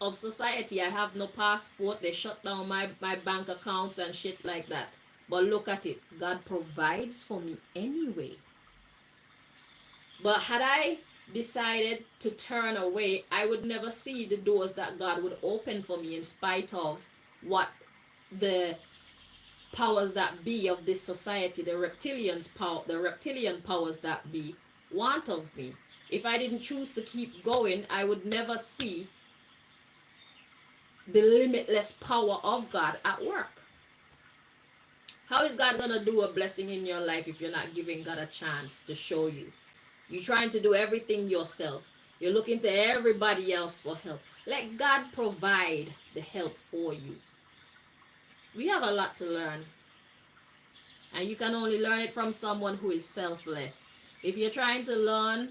of society. I have no passport. They shut down my bank accounts and shit like that. But look at it. God provides for me anyway. But had I decided to turn away, I would never see the doors that God would open for me in spite of what the powers that be of this society, the reptilian powers that be, want of me. If I didn't choose to keep going, I would never see the limitless power of God at work. How is God gonna do a blessing in your life if you're not giving God a chance to show you? You're trying to do everything yourself. You're looking to everybody else for help. Let God provide the help for you. We have a lot to learn. And you can only learn it from someone who is selfless. If you're trying to learn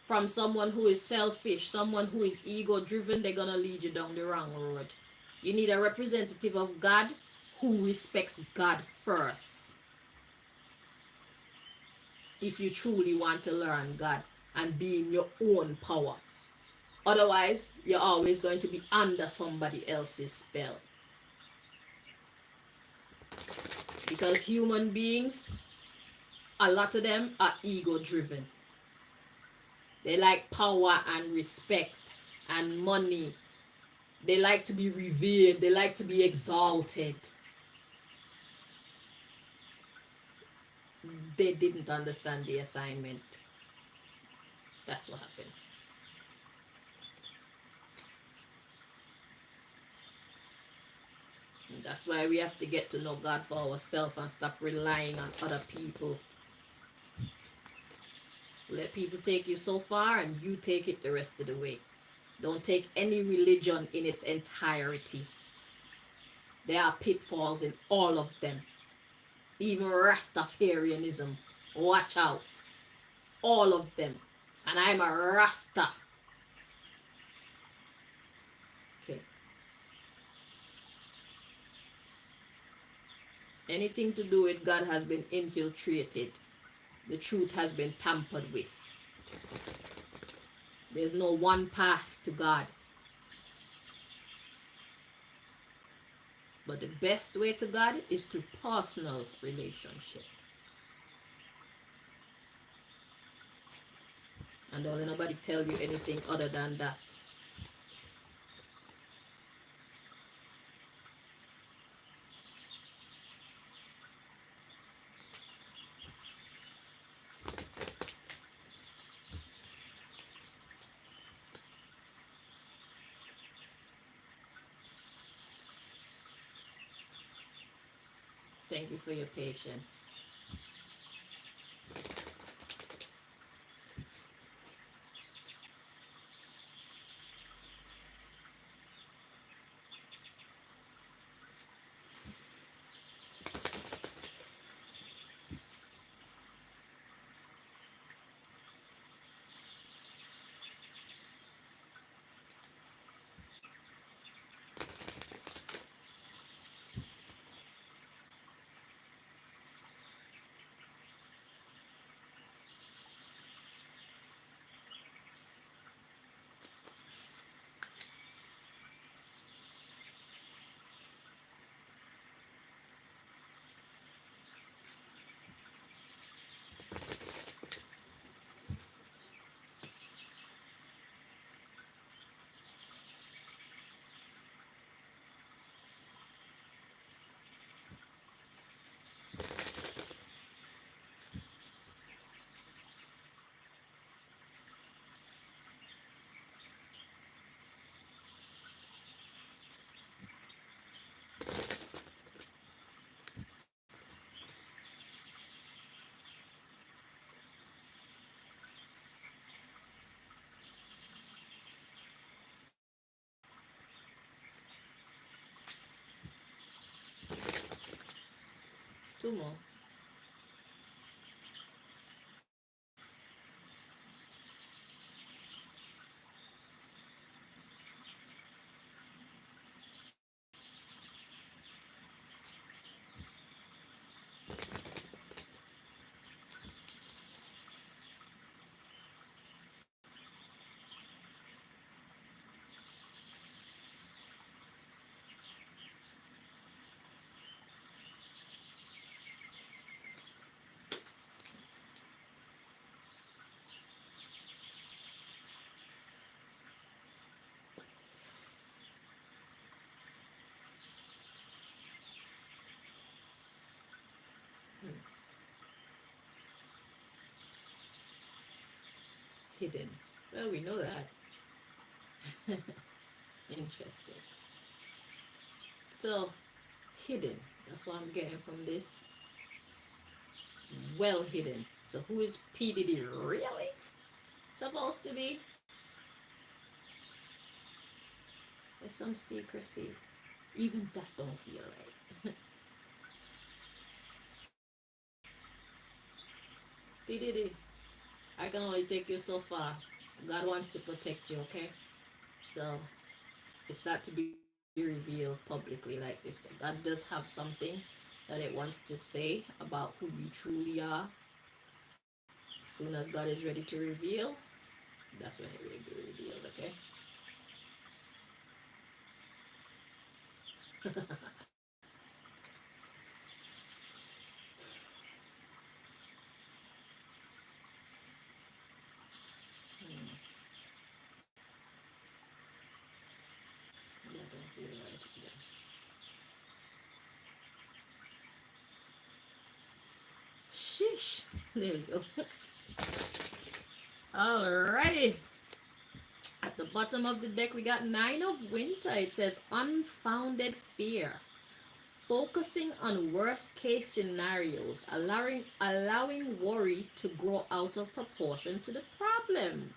from someone who is selfish, someone who is ego driven, they're gonna lead you down the wrong road. You need a representative of God who respects God first. If you truly want to learn God and be in your own power. Otherwise, you're always going to be under somebody else's spell. Because human beings, a lot of them are ego driven. They like power and respect and money. They like to be revered. They like to be exalted. They didn't understand the assignment. That's what happened. And that's why we have to get to know God for ourselves and stop relying on other people. Let people take you so far and you take it the rest of the way. Don't take any religion in its entirety. There are pitfalls in all of them. Even Rastafarianism. Watch out. All of them. And I'm a Rasta. Okay. Anything to do with God has been infiltrated. The truth has been tampered with. There's no one path to God. But the best way to God is through personal relationship. And don't let nobody tell you anything other than that. Thank you for your patience. Two more. hidden. Well, we know that. Interesting. So, hidden. That's what I'm getting from this. It's well hidden. So, who is P. Diddy really supposed to be? There's some secrecy. Even that don't feel right. P. Diddy, I can only take you so far. God wants to protect you, okay? So, it's not to be revealed publicly like this, but God does have something that it wants to say about who you truly are. As soon as God is ready to reveal, that's when it will be revealed, okay? Yeah, don't feel right again. Sheesh. There we go. Alrighty. At the bottom of the deck, we got Nine of Winter. It says unfounded fear. Focusing on worst case scenarios, allowing worry to grow out of proportion to the problem.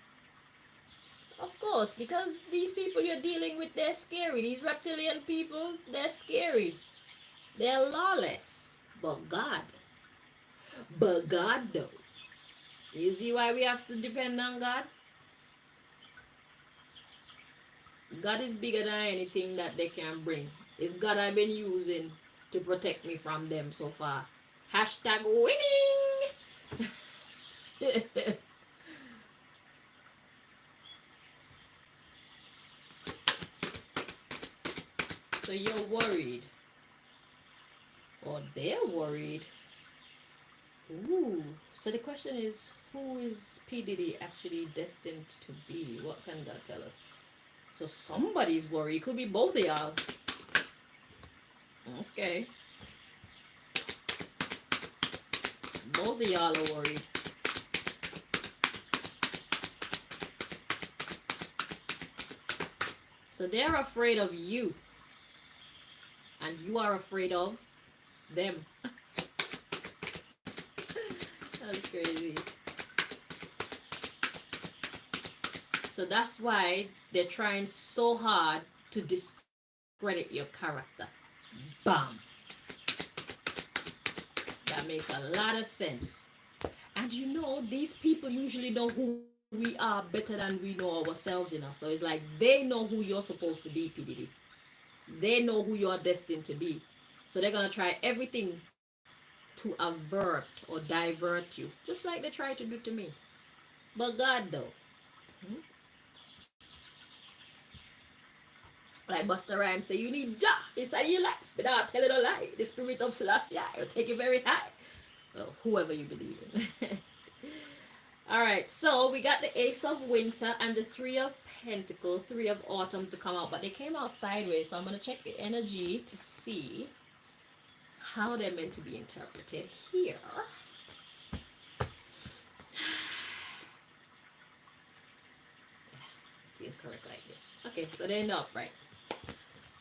Of course, because these people you're dealing with, they're scary. These reptilian people, they're scary. They're lawless. But God though. You see why we have to depend on God? God is bigger than anything that they can bring. It's God I've been using to protect me from them so far. Hashtag winning. So you're worried, or they're worried. Ooh. So the question is, who is P. Diddy actually destined to be? What can God tell us? So somebody's worried. It could be both of y'all. Okay. Both of y'all are worried. So they're afraid of you. And you are afraid of them. That's crazy. So that's why they're trying so hard to discredit your character. Bam. That makes a lot of sense. And you know, these people usually know who we are better than we know ourselves, So it's like they know who you're supposed to be, PDD. They know who you're destined to be. So they're going to try everything to avert or divert you, just like they try to do to me. But God, though, like Buster Rhymes say, you need Jah inside your life without telling a lie. The spirit of Selassie will take you very high. Well, whoever you believe in. Alright, so we got the Ace of Winter and the Three of Pentacles, Three of Autumn to come out, but they came out sideways, so I'm going to check the energy to see how they're meant to be interpreted here. Feels correct like this. Okay, so they end up right.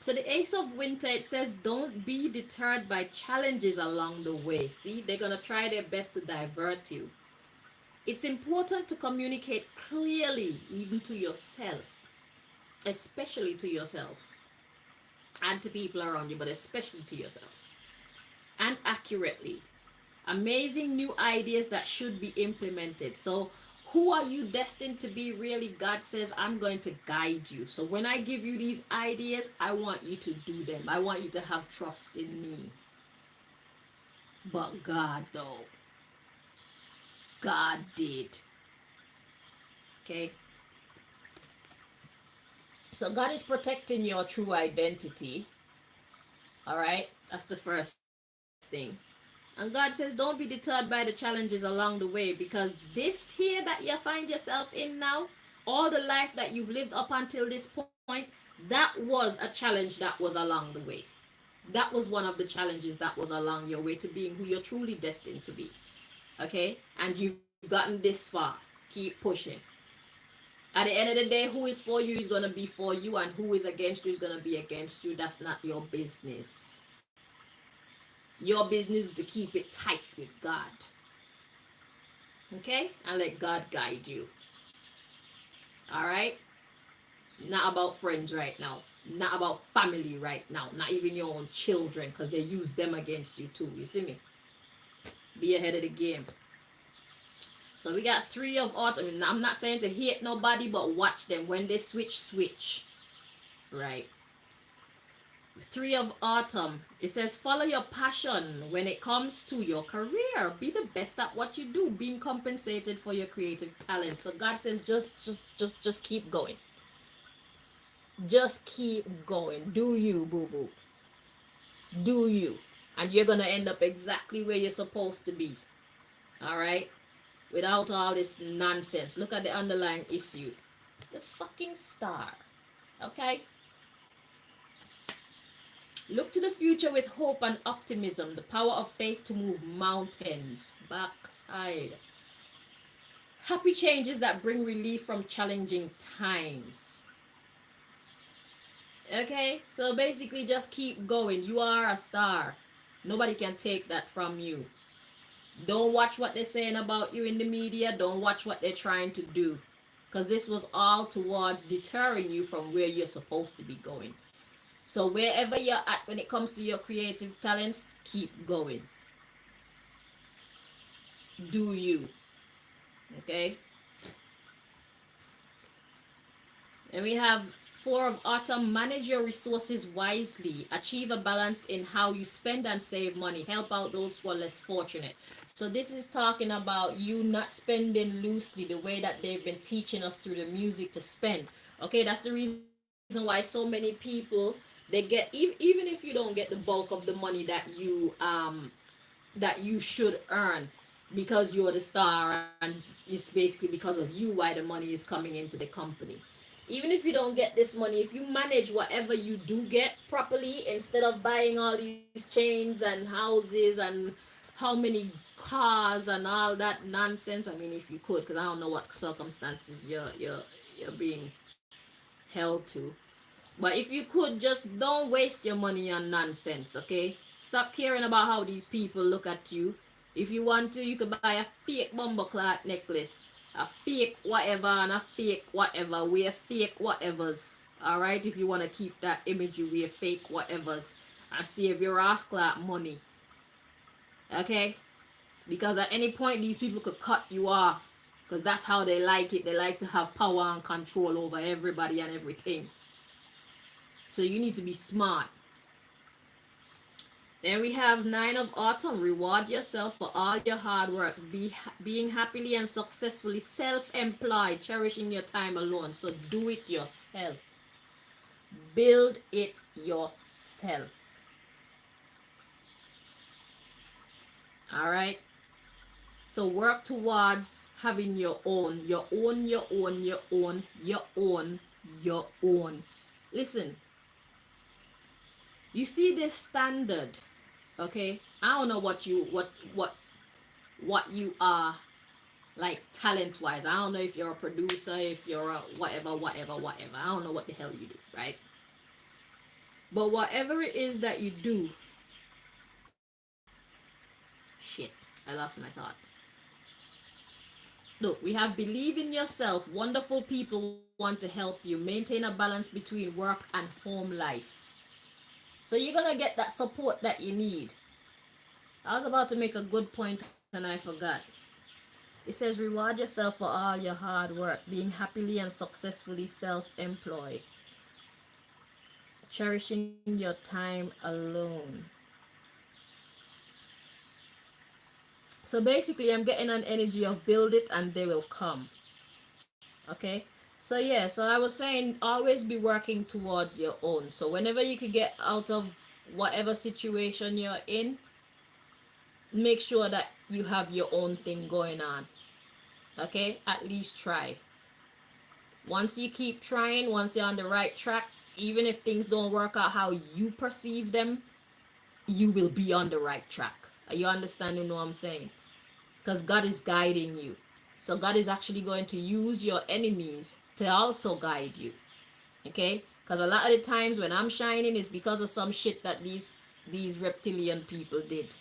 So the Ace of Winter, it says don't be deterred by challenges along the way. See, they're going to try their best to divert you. It's important to communicate clearly, even to yourself, especially to yourself and to people around you, but especially to yourself, and accurately. Amazing new ideas that should be implemented. So who are you destined to be really? God says, I'm going to guide you. So when I give you these ideas, I want you to do them. I want you to have trust in me. But God, though, God did. Okay? So God is protecting your true identity. All right? That's the first thing. And God says, don't be deterred by the challenges along the way, because this here that you find yourself in now, all the life that you've lived up until this point, that was a challenge that was along the way. That was one of the challenges that was along your way to being who you're truly destined to be. Okay? And you've gotten this far. Keep pushing. At the end of the day, who is for you is going to be for you, and who is against you is going to be against you. That's not your business. Your business is to keep it tight with God. Okay? And let God guide you. Alright? Not about friends right now. Not about family right now. Not even your own children, because they use them against you too. You see me? Be ahead of the game. So we got 3 of autumn. I'm not saying to hate nobody, but watch them. When they switch. Right? 3 of autumn. It says follow your passion when it comes to your career. Be the best at what you do, being compensated for your creative talent. So God says just keep going. Just keep going. Do you, boo boo. Do you. And you're gonna end up exactly where you're supposed to be. Alright? Without all this nonsense. Look at the underlying issue. The fucking star. Okay? Look to the future with hope and optimism. The power of faith to move mountains. Backside. Happy changes that bring relief from challenging times. Okay? So basically just keep going. You are a star. Nobody can take that from you. Don't watch what they're saying about you in the media. Don't watch what they're trying to do. Because this was all towards deterring you from where you're supposed to be going. So wherever you're at when it comes to your creative talents, keep going. Do you. Okay? And we have 4 of autumn. Manage your resources wisely. Achieve a balance in how you spend and save money. Help out those who are less fortunate. So this is talking about you not spending loosely the way that they've been teaching us through the music to spend. Okay, that's the reason why so many people, they get, even if you don't get the bulk of the money that you should earn, because you're the star, and it's basically because of you why the money is coming into the company. Even if you don't get this money, if you manage whatever you do get properly, instead of buying all these chains and houses and how many cars and all that nonsense, I mean, if you could, because I don't know what circumstances you're being held to, but if you could, just don't waste your money on nonsense. Okay, stop caring about how these people look at you. If you want to, you could buy a fake bumbleclot necklace, a fake whatever, and a fake whatever. Wear fake whatevers. Alright, if you want to keep that image, you wear fake whatevers and save your ass clot money. Okay? Because at any point, these people could cut you off. Because that's how they like it. They like to have power and control over everybody and everything. So you need to be smart. Then we have 9 of autumn. Reward yourself for all your hard work. Being happily and successfully self-employed. Cherishing your time alone. So do it yourself. Build it yourself. Alright? So work towards having your own. Listen. You see this standard. Okay, I don't know what you are like talent wise. I don't know if you're a producer, if you're a whatever. I don't know what the hell you do, right? But whatever it is that you do, shit, I lost my thought. Look, we have believe in yourself. Wonderful people want to help you. Maintain a balance between work and home life. So you're gonna get that support that you need. I was about to make a good point and I forgot. It says reward yourself for all your hard work, being happily and successfully self-employed, cherishing your time alone. So basically I'm getting an energy of build it and they will come. Okay, so yeah, so I was saying always be working towards your own. So whenever you could get out of whatever situation you're in, make sure that you have your own thing going on. Okay, at least try. Once you keep trying, once you're on the right track, even if things don't work out how you perceive them, you will be on the right track. Are you understanding what I'm saying? Because God is guiding you. So God is actually going to use your enemies to also guide you. Okay? Because a lot of the times when I'm shining is because of some shit that these reptilian people did.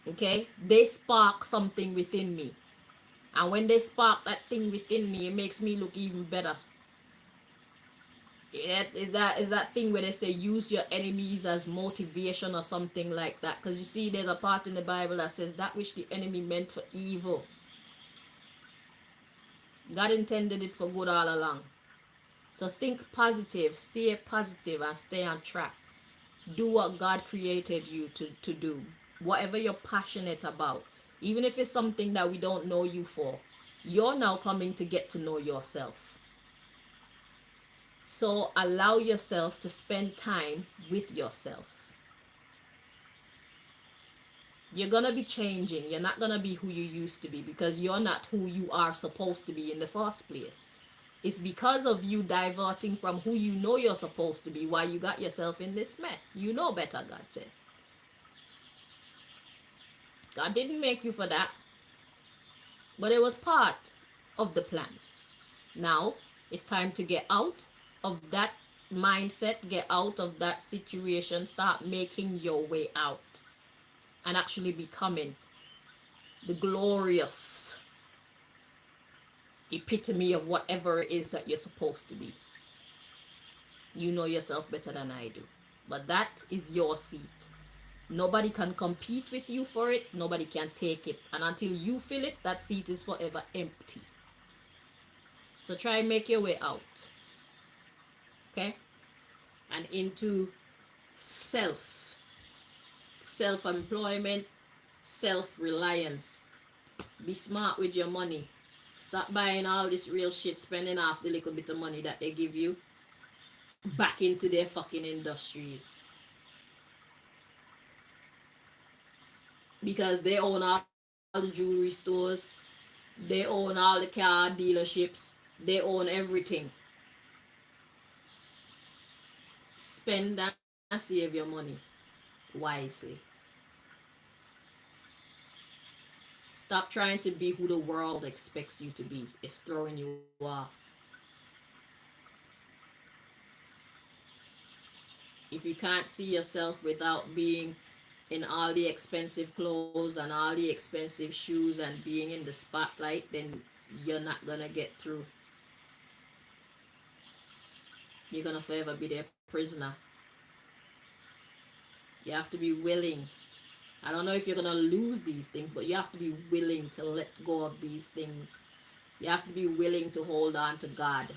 Okay? They spark something within me. And when they spark that thing within me, it makes me look even better. Is that thing where they say use your enemies as motivation or something like that? Because you see, there's a part in the Bible that says that which the enemy meant for evil, God intended it for good all along. So think positive, stay positive, and stay on track. Do what God created you to do. Whatever you're passionate about, even if it's something that we don't know you for, you're now coming to get to know yourself. So allow yourself to spend time with yourself. You're going to be changing. You're not going to be who you used to be because you're not who you are supposed to be in the first place. It's because of you diverting from who you know you're supposed to be why you got yourself in this mess. You know better, God said. God didn't make you for that, but it was part of the plan. Now, it's time to get out of that mindset, get out of that situation, start making your way out and actually becoming the glorious epitome of whatever it is that you're supposed to be. You know yourself better than I do. But that is your seat. Nobody can compete with you for it. Nobody can take it. And until you fill it, that seat is forever empty. So try and make your way out. Okay? And into self-employment, self-reliance. Be smart with your money. Stop buying all this real shit, spending half the little bit of money that they give you back into their fucking industries. Because they own all the jewelry stores, they own all the car dealerships, they own everything. Spend and save your money wisely. Stop trying to be who the world expects you to be. It's throwing you off. If you can't see yourself without being in all the expensive clothes and all the expensive shoes and being in the spotlight, then you're not gonna get through. You're gonna forever be their prisoner. You have to be willing. I don't know if you're gonna lose these things, but you have to be willing to let go of these things. You have to be willing to hold on to God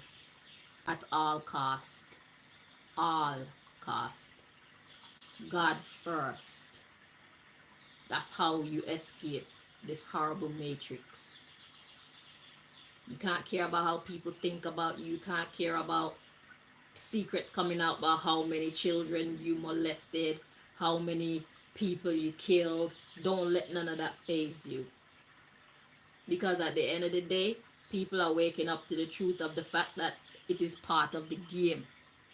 at all cost. All cost. God first. That's how you escape this horrible matrix. You can't care about how people think about you. You can't care about secrets coming out about how many children you molested, how many people you killed. Don't let none of that faze you. Because at the end of the day, people are waking up to the truth of the fact that it is part of the game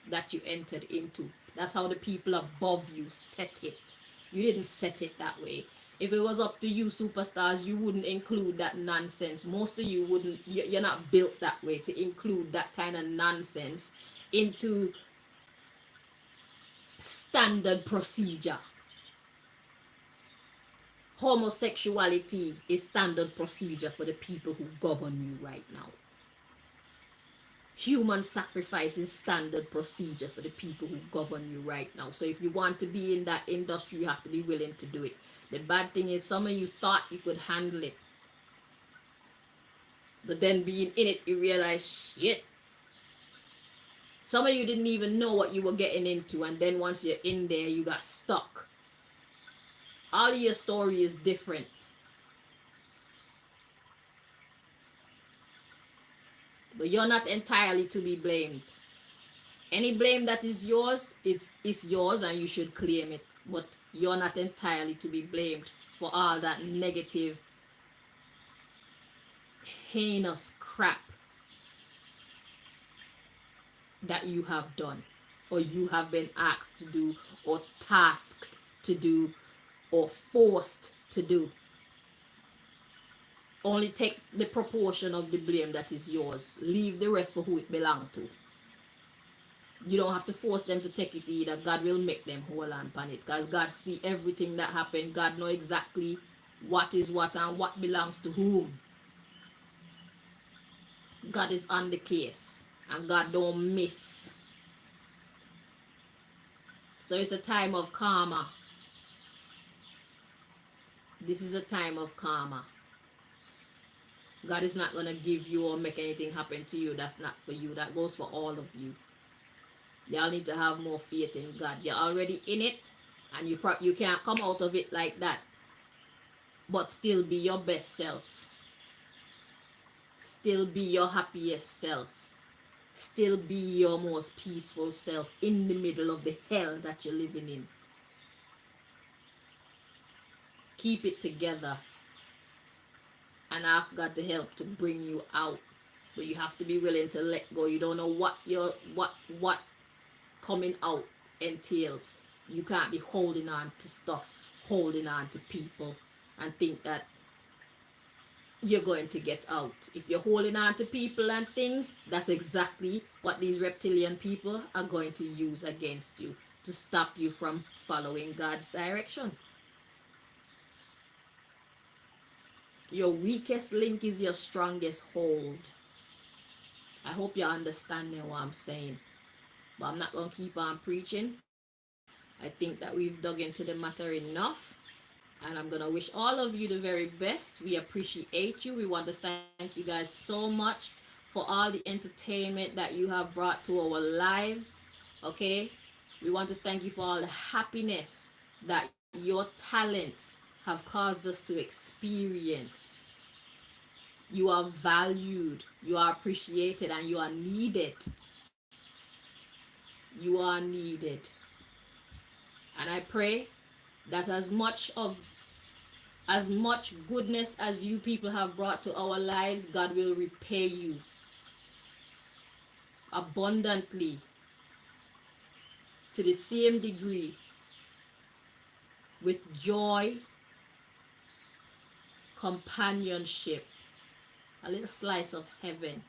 that you entered into. That's how the people above you set it. You didn't set it that way. If it was up to you, superstars, you wouldn't include that nonsense. Most of you wouldn't. You're not built that way to include that kind of nonsense into standard procedure. Homosexuality is standard procedure for the people who govern you right now. Human sacrifice is standard procedure for the people who govern you right now. So if you want to be in that industry, you have to be willing to do it. The bad thing is some of you thought you could handle it, but then being in it, you realize shit. Some of you didn't even know what you were getting into, and then once you're in there, you got stuck. All of your story is different. But you're not entirely to be blamed. Any blame that is yours, it's yours and you should claim it. But you're not entirely to be blamed for all that negative, heinous crap that you have done, or you have been asked to do, or tasked to do, or forced to do. Only take the proportion of the blame that is yours. Leave the rest for who it belongs to. You don't have to force them to take it either. God will make them hold on upon it. Because God see everything that happened. God know exactly what is what and what belongs to whom. God is on the case. And God don't miss. So it's a time of karma. This is a time of karma. God is not going to give you or make anything happen to you. That's not for you. That goes for all of you. Y'all need to have more faith in God. You're already in it. And you can't come out of it like that. But still be your best self. Still be your happiest self. Still be your most peaceful self in the middle of the hell that you're living in. Keep it together and ask God to help to bring you out. But you have to be willing to let go. You don't know what coming out entails. You can't be holding on to stuff, holding on to people, and think that you're going to get out. If you're holding on to people and things, that's exactly what these reptilian people are going to use against you to stop you from following God's direction. Your weakest link is your strongest hold. I hope you're understanding what I'm saying. But I'm not going to keep on preaching. I think that we've dug into the matter enough. And I'm going to wish all of you the very best. We appreciate you. We want to thank you guys so much for all the entertainment that you have brought to our lives. Okay? We want to thank you for all the happiness that your talents have caused us to experience. You are valued, you are appreciated, and you are needed. You are needed. And I pray that as much goodness as you people have brought to our lives, God will repay you abundantly to the same degree, with joy, companionship, a little slice of heaven.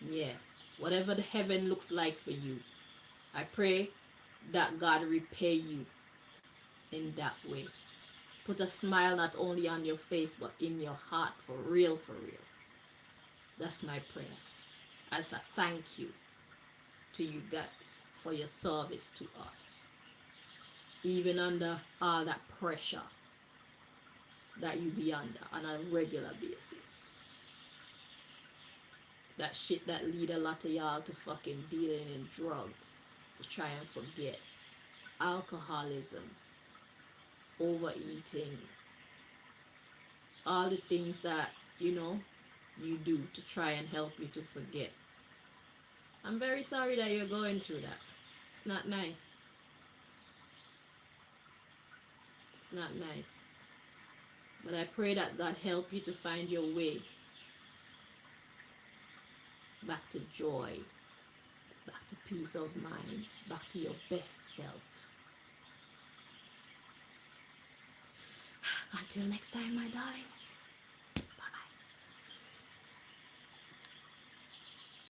Yeah, whatever the heaven looks like for you, I pray that God repay you in that way. Put a smile not only on your face but in your heart, for real, for real. That's my prayer. As a thank you to you guys for your service to us, even under all that pressure that you be under on a regular basis. That shit that lead a lot of y'all to fucking dealing in drugs to try and forget. Alcoholism, overeating, all the things that, you do to try and help you to forget. I'm very sorry that you're going through that. It's not nice. It's not nice. But I pray that God help you to find your way back to joy, back to peace of mind, back to your best self. Until next time, my darlings.